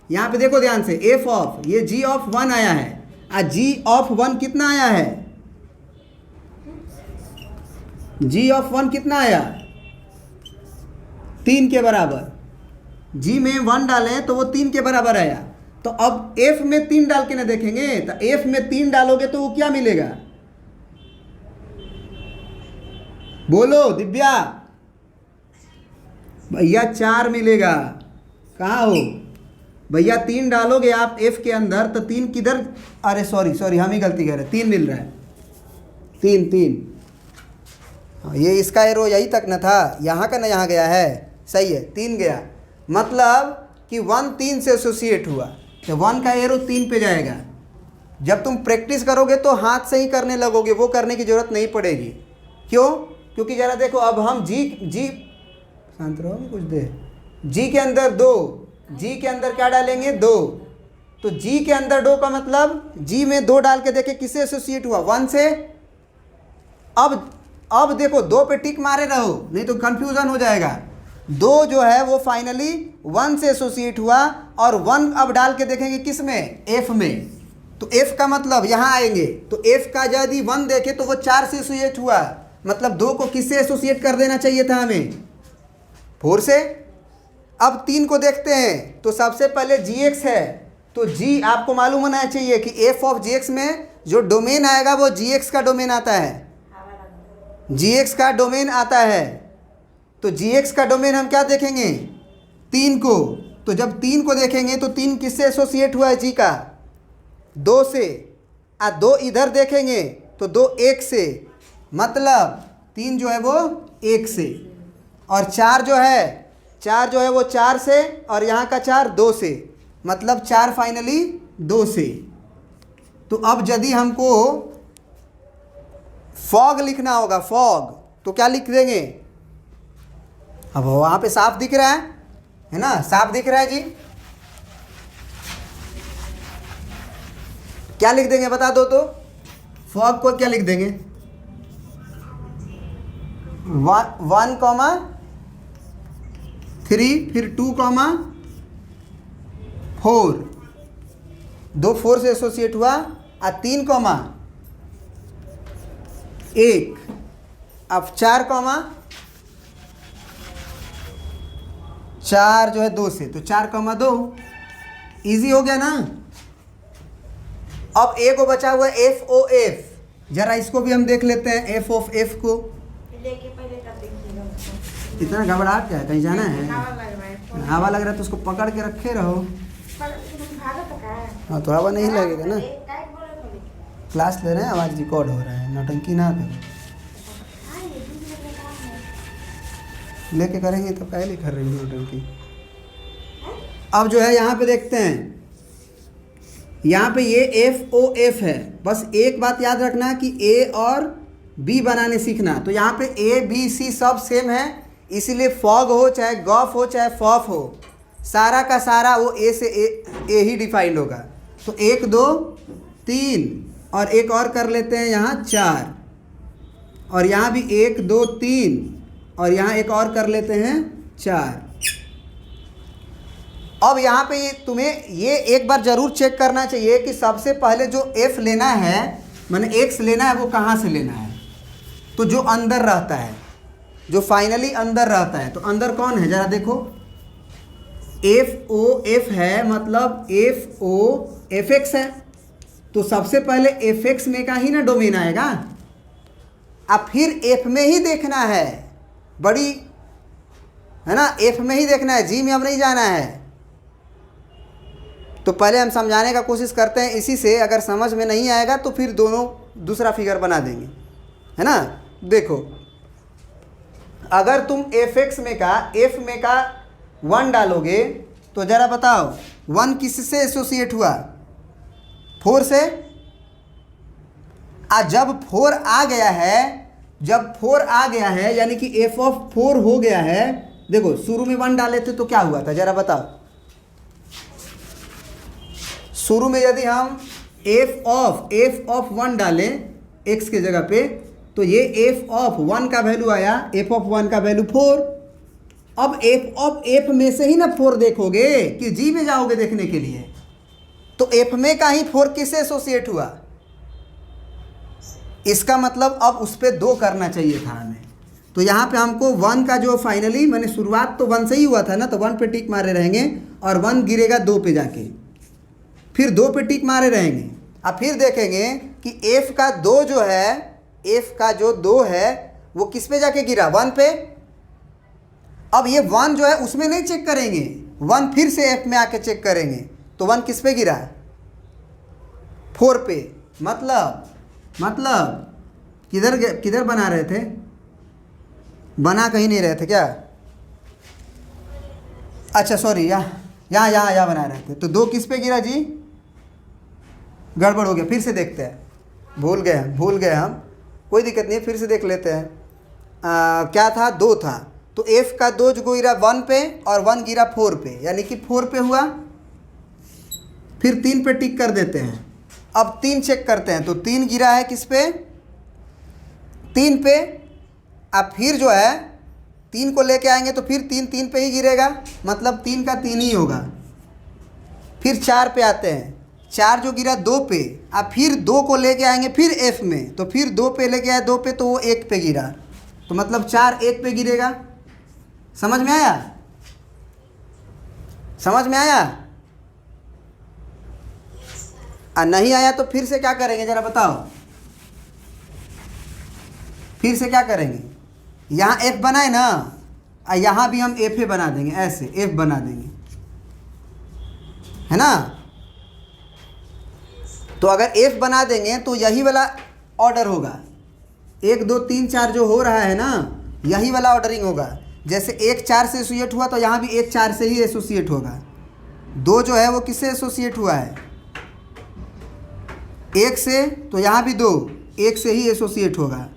यहाँ पे देखो ध्यान से, F ऑफ, ये G ऑफ 1 आया है, G ऑफ 1 कितना आया है? G ऑफ 1 कितना आया? 3 के बराबर। G में 1 डालें तो वो 3 के बराबर आया। तो अब F में 3 डाल के ना देखेंगे, तो F में 3 डालोगे तो वो क्या मिलेगा? बोलो दिव्या। भैया 4 मिलेगा। कहाँ हो भैया? 3 डालोगे आप F के अंदर तो 3 किधर? अरे सॉरी हम ही गलती कर रहे हैं, 3 मिल रहा है, 3। ये इसका एरो यही तक न था, यहाँ का ना यहाँ गया है, सही है, 3 गया, मतलब कि 1 3 से एसोसिएट हुआ, तो 1 का एरो 3 पे जाएगा। जब तुम प्रैक्टिस करोगे तो हाथ से ही करने लगोगे, वो करने की ज़रूरत नहीं पड़ेगी। क्यों? क्योंकि ज़रा देखो, अब हम जी शांत रहो कुछ देर, G के अंदर 2, G के अंदर क्या डालेंगे? 2। तो G के अंदर 2 का मतलब G में 2 डाल के देखे किससे एसोसिएट हुआ? 1 से। अब देखो 2 पे टिक मारे रहो, नहीं तो कंफ्यूजन हो जाएगा। 2 जो है वो फाइनली 1 से एसोसिएट हुआ, और 1 अब डाल के देखेंगे किस में? F में। तो F का मतलब यहाँ आएंगे, तो F का यदि 1 देखे तो वो 4 से एसोसिएट हुआ, मतलब 2 को किससे एसोसिएट कर देना चाहिए था हमें? 4 से। अब 3 को देखते हैं, तो सबसे पहले GX है, तो G आपको मालूम होना चाहिए कि F ऑफ GX में जो डोमेन आएगा वो GX का डोमेन आता है, GX का डोमेन आता है। तो GX का डोमेन हम क्या देखेंगे? 3 को। तो जब 3 को देखेंगे तो 3 किससे एसोसिएट हुआ है? G का 2 से। 2 इधर देखेंगे तो 2 1 से, मतलब 3 जो है वो 1 से, और 4 जो है वो 4 से, और यहाँ का 4 2 से, मतलब 4 फाइनली 2 से। तो अब यदि हमको फॉग लिखना होगा, फॉग, तो क्या लिख देंगे? अब वहाँ पे साफ दिख रहा है ना, साफ दिख रहा है जी। क्या लिख देंगे बता दो तो? फॉग को क्या लिख देंगे? 1, 3, फिर 2, 4, 2 4 से एसोसिएट हुआ, और 3, 1, अब 4, 4 जो है 2 से, तो 4, 2, इजी हो गया ना। अब ए को बचा हुआ एफ ओ एफ, जरा इसको भी हम देख लेते हैं, एफ ऑफ एफ को। लेके पहले कर देखिए। इतना घबराहट क्या है, कहीं जाना है? हवा लग रहा है तो उसको पकड़ के रखे रहो। हाँ तो हवा नहीं लगेगा ना। क्लास ले रहे हैं, आवाज़ रिकॉर्ड हो रहा है, नौटंकी ना करो। लेके करेंगे तो पहले कर रही है नौटंकी। अब जो है यहाँ पे देखते हैं, यहाँ पे ये एफ ओ एफ है। बस एक बात याद रखना कि ए और बी बनाने सीखना। तो यहाँ पे ए बी सी सब सेम है, इसीलिए फॉग हो चाहे गॉफ हो चाहे फॉफ हो, सारा का सारा वो ए से ए ही डिफाइंड होगा। तो 1 2 3 और एक और कर लेते हैं यहाँ 4, और यहाँ भी 1 2 3 और यहाँ एक और कर लेते हैं 4। अब यहाँ पे ये तुम्हें ये एक बार ज़रूर चेक करना चाहिए कि सबसे पहले जो f लेना है, माने x लेना है, वो कहाँ से लेना है। तो जो अंदर रहता है, जो फाइनली अंदर रहता है, तो अंदर कौन है ज़रा देखो, एफ ओ एफ है, मतलब एफ ओ एफ एक्स है। तो सबसे पहले एफ एक्स में का ही ना डोमेन आएगा, अब फिर एफ में ही देखना है, बड़ी है ना, एफ में ही देखना है, जी में अब नहीं जाना है। तो पहले हम समझाने का कोशिश करते हैं इसी से, अगर समझ में नहीं आएगा तो फिर दोनों दूसरा फिगर बना देंगे, है ना। देखो अगर तुम एफ एक्स में का एफ में का 1 डालोगे तो ज़रा बताओ 1 किससे एसोसिएट हुआ, 4 से। जब 4 आ गया है, जब 4 आ गया है यानी कि एफ ऑफ 4 हो गया है। देखो शुरू में 1 डाले थे तो क्या हुआ था, ज़रा बताओ। शुरू में यदि हम एफ ऑफ 1 डालें x के जगह पे, तो ये एफ ऑफ 1 का वैल्यू आया, एफ ऑफ 1 का वैल्यू 4। अब एफ ऑफ एफ में से ही ना 4 देखोगे कि जी में जाओगे देखने के लिए। तो एफ में का ही 4 किससे एसोसिएट हुआ, इसका मतलब अब उस पर 2 करना चाहिए था हमें। तो यहाँ पे हमको 1 का जो फाइनली मैंने शुरुआत तो 1 से ही हुआ था ना, तो 1 पे टिक मारे रहेंगे और 1 गिरेगा 2 पे जाके, फिर 2 पे टिक मारे रहेंगे। अब फिर देखेंगे कि f का 2 जो है, f का जो 2 है वो किस पे जाके गिरा, 1 पे। अब ये 1 जो है उसमें नहीं चेक करेंगे, 1 फिर से f में आके चेक करेंगे, तो 1 किस पे गिरा, 4 पे। मतलब किधर बना रहे थे, बना कहीं नहीं रहे थे क्या, अच्छा सॉरी, यहाँ बना रहे थे। तो 2 किस पे गिरा जी, गड़बड़ हो गया, फिर से देखते हैं, भूल गए हम, कोई दिक्कत नहीं है, फिर से देख लेते हैं। क्या था, 2 था, तो f का 2 जो गिरा 1 पे और 1 गिरा 4 पे, यानी कि 4 पे हुआ। फिर 3 पे टिक कर देते हैं। अब 3 चेक करते हैं, तो 3 गिरा है किस पे, 3 पे। अब फिर जो है 3 को लेके आएंगे तो फिर 3 पे ही गिरेगा, मतलब 3 का 3 ही होगा। फिर 4 पे आते हैं, 4 जो गिरा 2 पे, अब फिर 2 को लेके आएंगे फिर f में, तो फिर 2 पे लेके आए 2 पे, तो वो 1 पे गिरा, तो मतलब 4 1 पे गिरेगा। समझ में आया, समझ में आया। नहीं आया तो फिर से क्या करेंगे ज़रा बताओ, फिर से क्या करेंगे, यहाँ f बनाए ना, यहाँ भी हम f बना देंगे, ऐसे f बना देंगे, है ना। तो अगर f बना देंगे तो यही वाला ऑर्डर होगा, 1 2 3 4 जो हो रहा है ना, यही वाला ऑर्डरिंग होगा। जैसे 1 4 से एसोसिएट हुआ तो यहाँ भी 1 4 से ही एसोसिएट होगा। 2 जो है वो किससे एसोसिएट हुआ है, 1 से, तो यहाँ भी 2 1 से ही एसोसिएट होगा।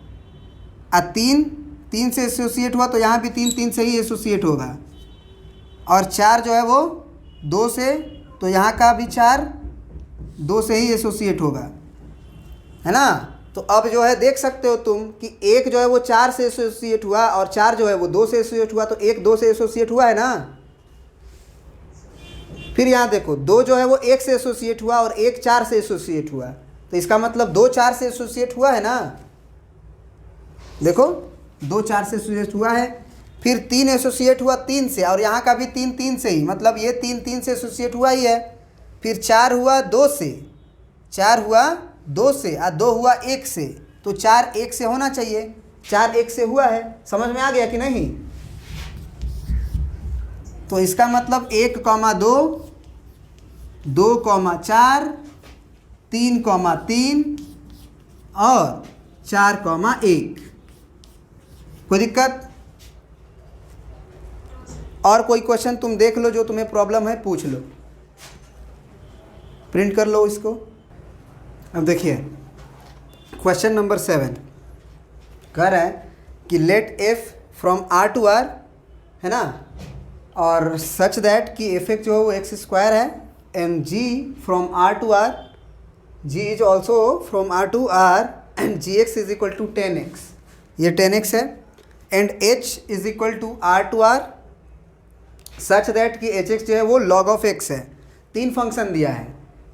3 से एसोसिएट हुआ तो यहाँ भी 3 से ही एसोसिएट होगा। और 4 जो है वो 2 से, तो यहाँ का भी 4 2 से ही एसोसिएट होगा, है ना। तो अब जो है देख सकते हो तुम कि एक जो है वो 4 से एसोसिएट हुआ और 4 जो है वो 2 से एसोसिएट हुआ, तो एक 2 से एसोसिएट हुआ है ना। फिर यहाँ देखो 2 जो है वो 1 से एसोसिएट हुआ और एक 4 से एसोसिएट हुआ, तो इसका मतलब 2 4 से एसोसिएट हुआ है ना। देखो 2 4 से एसोसिएट हुआ है, फिर 3 एसोसिएट हुआ 3 से, और यहाँ का भी 3 3 से ही, मतलब ये 3 3 से एसोसिएट हुआ ही है। फिर 4 हुआ 2 से, 4 हुआ 2 से और 2 हुआ 1 से, तो 4 1 से होना चाहिए, 4 1 से हुआ है। समझ में आ गया कि नहीं। तो इसका मतलब 1, 2, 2, 4, 3, 3 और 4, 1। कोई दिक्कत? और कोई क्वेश्चन तुम देख लो जो तुम्हें प्रॉब्लम है, पूछ लो, प्रिंट कर लो इसको। अब देखिए क्वेश्चन नंबर 7 कह रहा है कि let f from r to r, है ना, और सच दैट कि एफ एक्स जो है वो x² है, and g from r to r, g is also from r to r, एंड gx is equal to 10x, ये 10x है, and h is equal to r to r, such that कि hx जो है वो log ऑफ x है। 3 फंक्शन दिया है,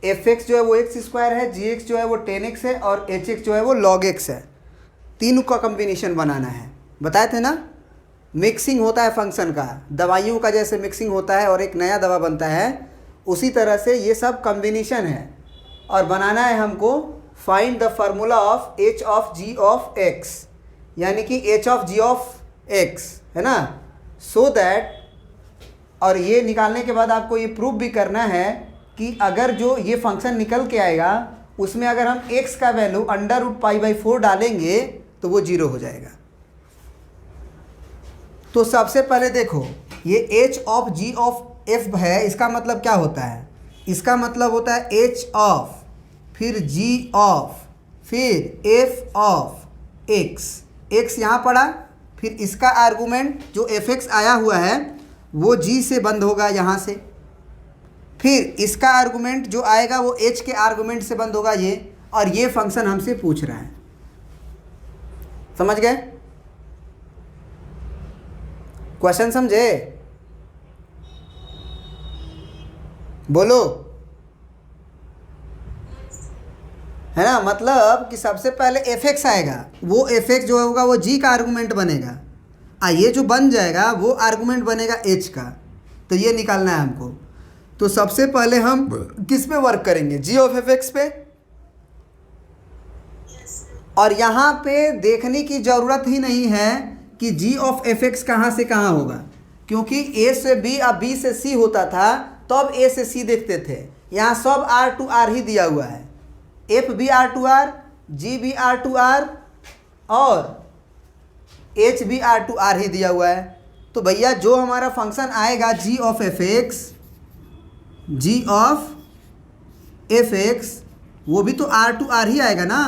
fx जो है वो x² है, gx जो है वो 10x है, और hx जो है वो log x है। तीनों का कम्बिनेशन बनाना है, बताए थे ना। मिक्सिंग होता है फंक्शन का, दवाइयों का जैसे मिक्सिंग होता है और एक नया दवा बनता है, उसी तरह से ये सब कम्बिनेशन है। और बनाना है हमको find the formula of h of g of x, यानी कि h of g of x, है ना, सो दैट, और ये निकालने के बाद आपको ये प्रूव भी करना है कि अगर जो ये फंक्शन निकल के आएगा उसमें अगर हम x का वैल्यू √π/4 डालेंगे तो वो 0 हो जाएगा। तो सबसे पहले देखो ये h of g of f है, इसका मतलब क्या होता है, इसका मतलब होता है h ऑफ, फिर g ऑफ, फिर f ऑफ x, x यहाँ पड़ा, फिर इसका आर्गूमेंट जो fx आया हुआ है वो g से बंद होगा यहाँ से, फिर इसका आर्गूमेंट जो आएगा वो h के आर्गूमेंट से बंद होगा ये, और ये फंक्शन हमसे पूछ रहा है। समझ गए? क्वेश्चन समझे? बोलो, है ना। मतलब कि सबसे पहले fx आएगा, वो fx जो होगा वो g का आर्गूमेंट बनेगा, ये जो बन जाएगा वो आर्गूमेंट बनेगा h का, तो ये निकालना है हमको। तो सबसे पहले हम किस पे वर्क करेंगे, g ऑफ fx पे, और यहाँ पे देखने की ज़रूरत ही नहीं है कि g ऑफ fx कहाँ से कहाँ होगा, क्योंकि a से b और b से c होता था, तो अब a से c देखते थे। यहाँ सब r टू r ही दिया हुआ है, f भी r टू r, g भी r टू r, और h भी r टू r ही दिया हुआ है। तो भैया जो हमारा फंक्शन आएगा g of fx, g of fx, वो भी तो r टू r ही आएगा ना,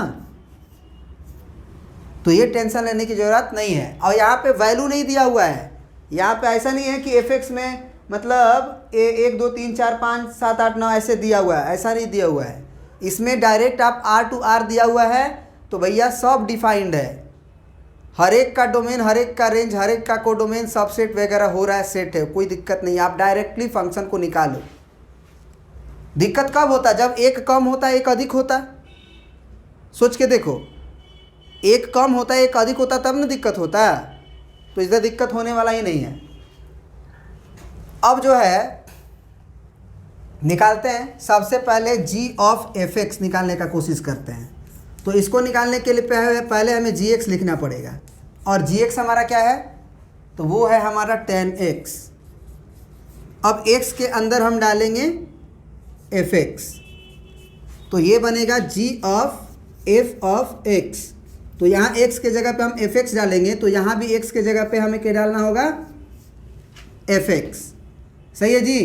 तो ये टेंशन लेने की ज़रूरत नहीं है। और यहाँ पे वैल्यू नहीं दिया हुआ है, यहाँ पे ऐसा नहीं है कि fx में मतलब 1 2 3 4 5 7 8 9 ऐसे दिया हुआ है, ऐसा नहीं दिया हुआ है। इसमें डायरेक्ट आप r टू r दिया हुआ है, तो भैया सब डिफाइंड है, हर एक का डोमेन, हर एक का रेंज, हर एक का कोडोमेन, सबसेट वगैरह हो रहा है, सेट है, कोई दिक्कत नहीं। आप डायरेक्टली फंक्शन को निकालो। दिक्कत कब होता है, जब एक कम होता है एक अधिक होता। सोच के देखो, एक कम होता है एक अधिक होता तब ना दिक्कत होता है, तो इधर दिक्कत होने वाला ही नहीं है। अब जो है निकालते हैं, सबसे पहले g ऑफ fx निकालने का कोशिश करते हैं। तो इसको निकालने के लिए पहले हमें gx लिखना पड़ेगा, और gx हमारा क्या है, तो वो है हमारा 10x। अब x के अंदर हम डालेंगे fx, तो ये बनेगा g of f of x। तो यहाँ x के जगह पे हम fx डालेंगे, तो यहाँ भी x के जगह पे हमें क्या डालना होगा, fx। सही है जी।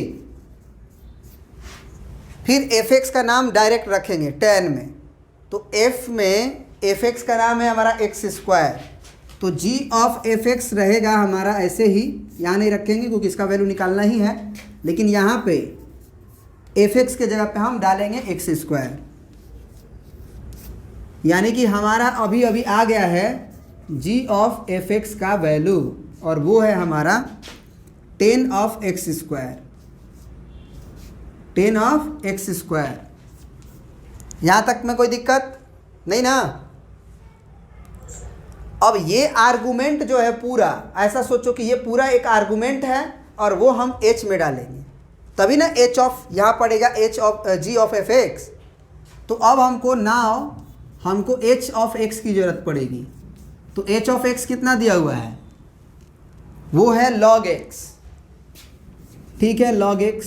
फिर fx का नाम डायरेक्ट रखेंगे 10 में, तो f में fx का नाम है हमारा x², तो g ऑफ fx रहेगा हमारा ऐसे ही, यहाँ नहीं रखेंगे क्योंकि इसका वैल्यू निकालना ही है, लेकिन यहाँ पे fx के जगह पे हम डालेंगे x²। यानी कि हमारा अभी अभी आ गया है g ऑफ एफ एक्स का वैल्यू, और वो है हमारा 10 of x square, 10 of x square. यहाँ तक में कोई दिक्कत नहीं ना? अब ये आर्गुमेंट जो है पूरा, ऐसा सोचो कि ये पूरा एक आर्गुमेंट है और वो हम h में डालेंगे, तभी ना h ऑफ यहाँ पड़ेगा h of g of F x. तो अब हमको h ऑफ x की ज़रूरत पड़ेगी। तो h ऑफ x कितना दिया हुआ है? वो है log x, ठीक है, log x।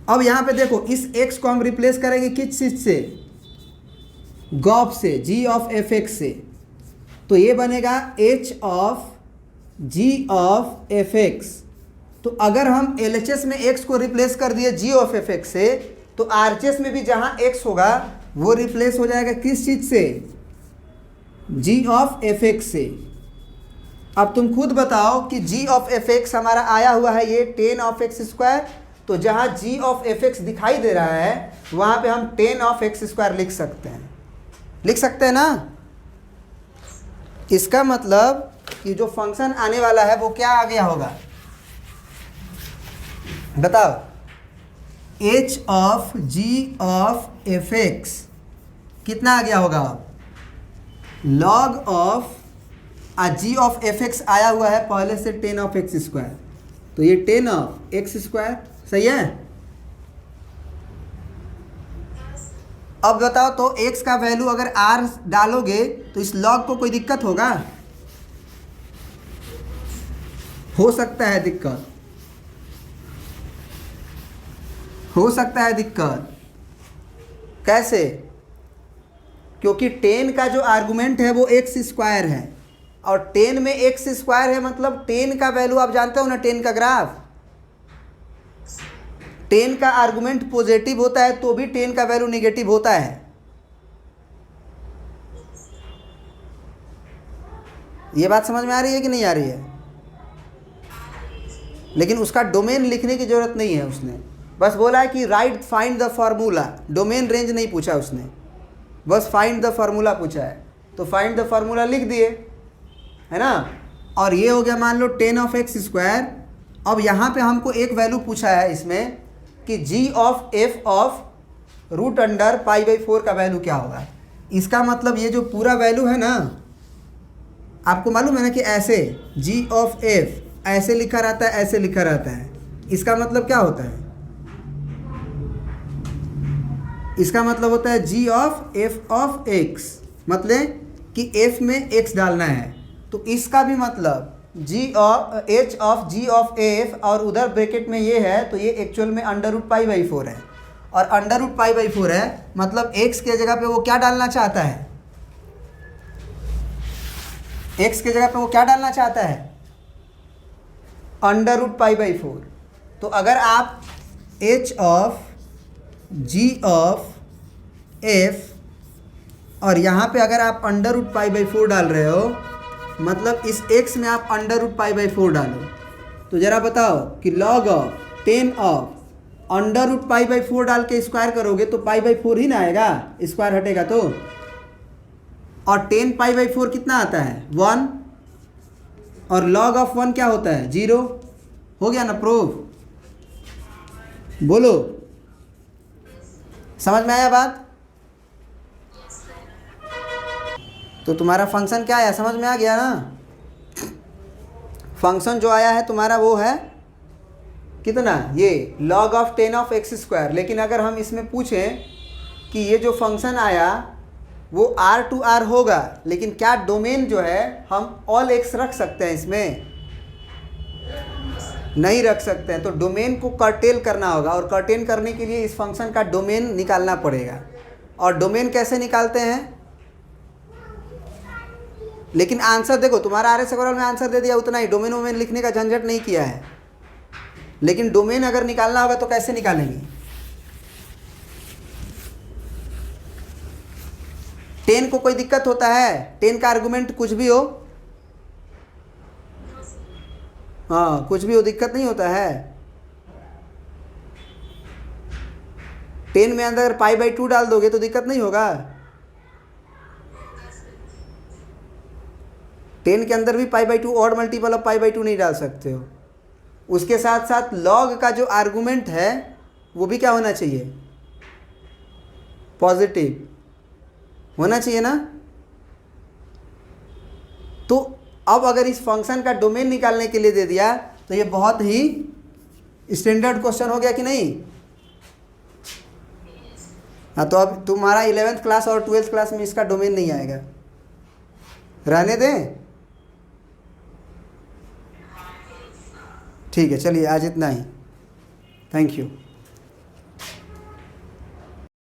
अब यहाँ पे देखो, इस x को हम रिप्लेस करेंगे किस चीज़ से? गॉफ से, g ऑफ एफ एक्स से। तो ये बनेगा h of g of F x. तो अगर हम LHS में x को रिप्लेस कर दिए g ऑफ एफ एक्स से, तो RHS में भी जहाँ x होगा वो रिप्लेस हो जाएगा किस चीज़ से? g ऑफ एफ एक्स से। अब तुम खुद बताओ कि g ऑफ एफ एक्स हमारा आया हुआ है ये 10 ऑफ एक्स स्क्वायर, तो जहाँ g ऑफ एफ एक्स दिखाई दे रहा है वहाँ पे हम 10 ऑफ एक्स स्क्वायर लिख सकते हैं ना? इसका मतलब कि जो फंक्शन आने वाला है वो क्या आ गया होगा? बताओ। h of g of F x कितना आ गया होगा? log of g of F x आया हुआ है पहले से 10 ऑफ एक्स स्क्वायर, तो ये 10 ऑफ एक्स स्क्वायर, सही है? अब बताओ तो x का वैल्यू अगर r डालोगे तो इस log को कोई दिक्कत होगा? हो सकता है दिक्कत, हो सकता है दिक्कत। कैसे? क्योंकि 10 का जो आर्गुमेंट है वो एक्स स्क्वायर है, और 10 में एक्स स्क्वायर है, मतलब 10 का वैल्यू आप जानते हो ना, 10 का ग्राफ। 10 का आर्गुमेंट पॉजिटिव होता है तो भी 10 का वैल्यू नेगेटिव होता है। ये बात समझ में आ रही है कि नहीं आ रही है? लेकिन उसका डोमेन लिखने की ज़रूरत नहीं है, उसने बस बोला है कि right find the formula, domain range नहीं पूछा उसने, बस फाइंड द फार्मूला पूछा है। तो फाइंड द फार्मूला लिख दिए, है ना? और ये हो गया मान लो 10 ऑफ एक्स स्क्वायर। अब यहाँ पे हमको एक वैल्यू पूछा है इसमें कि g of f of root under pi by 4 का वैल्यू क्या होगा। इसका मतलब ये जो पूरा वैल्यू है ना, आपको मालूम है ना कि ऐसे g ऑफ f ऐसे लिखा रहता है, ऐसे लिखा रहता है। इसका मतलब क्या होता है? इसका मतलब होता है g of f of x, मतलब कि f में x डालना है। तो इसका भी मतलब h of g of f, और उधर ब्रैकेट में ये है, तो ये एक्चुअल में अंडर रूट पाई बाई 4 है, और अंडर रूट पाई बाई 4 है मतलब x के जगह पे वो क्या डालना चाहता है? x के जगह पे वो क्या डालना चाहता है? Under root pi by 4। तो अगर आप h of g of f और यहाँ पे अगर आप अंडर रूट पाई बाई 4 डाल रहे हो, मतलब इस x में आप अंडर रूट पाई बाई 4 डालो, तो ज़रा बताओ कि log of 10 of under root pi by 4 डाल के स्क्वायर करोगे तो पाई बाई 4 ही ना आएगा, स्क्वायर हटेगा तो। और 10 पाई बाई 4 कितना आता है? 1, और log ऑफ 1 क्या होता है? 0। हो गया ना प्रूफ? बोलो, समझ में आया बात? तो तुम्हारा फंक्शन क्या आया, समझ में आ गया ना? फंक्शन जो आया है तुम्हारा वो है कितना? ये log of 10 of x square. लेकिन अगर हम इसमें पूछें कि ये जो फंक्शन आया वो r टू r होगा, लेकिन क्या डोमेन जो है हम ऑल x रख सकते हैं इसमें? नहीं रख सकते हैं। तो डोमेन को कर्टेल करना होगा, और कर्टेल करने के लिए इस फंक्शन का डोमेन निकालना पड़ेगा। और डोमेन कैसे निकालते हैं? लेकिन आंसर देखो, तुम्हारा आर एस अग्रवाल में आंसर दे दिया उतना ही, डोमेन वोमेन लिखने का झंझट नहीं किया है। लेकिन डोमेन अगर निकालना होगा तो कैसे निकालेंगे? 10 को कोई दिक्कत होता है? 10 का आर्गुमेंट कुछ भी हो, हाँ कुछ भी हो, दिक्कत नहीं होता है। 10 में अंदर पाई बाई 2 डाल दोगे तो दिक्कत नहीं होगा। 10 के अंदर भी π/2 ऑड मल्टीपल ऑफ π/2 नहीं डाल सकते हो। उसके साथ साथ लॉग का जो आर्गुमेंट है वो भी क्या होना चाहिए, पॉजिटिव होना चाहिए ना। तो अब अगर इस फंक्शन का डोमेन निकालने के लिए दे दिया तो ये बहुत ही स्टैंडर्ड क्वेश्चन हो गया कि नहीं। हाँ, तो अब तुम्हारा 11th क्लास और 12th क्लास में इसका डोमेन नहीं आएगा, रहने दें। ठीक है, चलिए आज इतना ही। Thank you.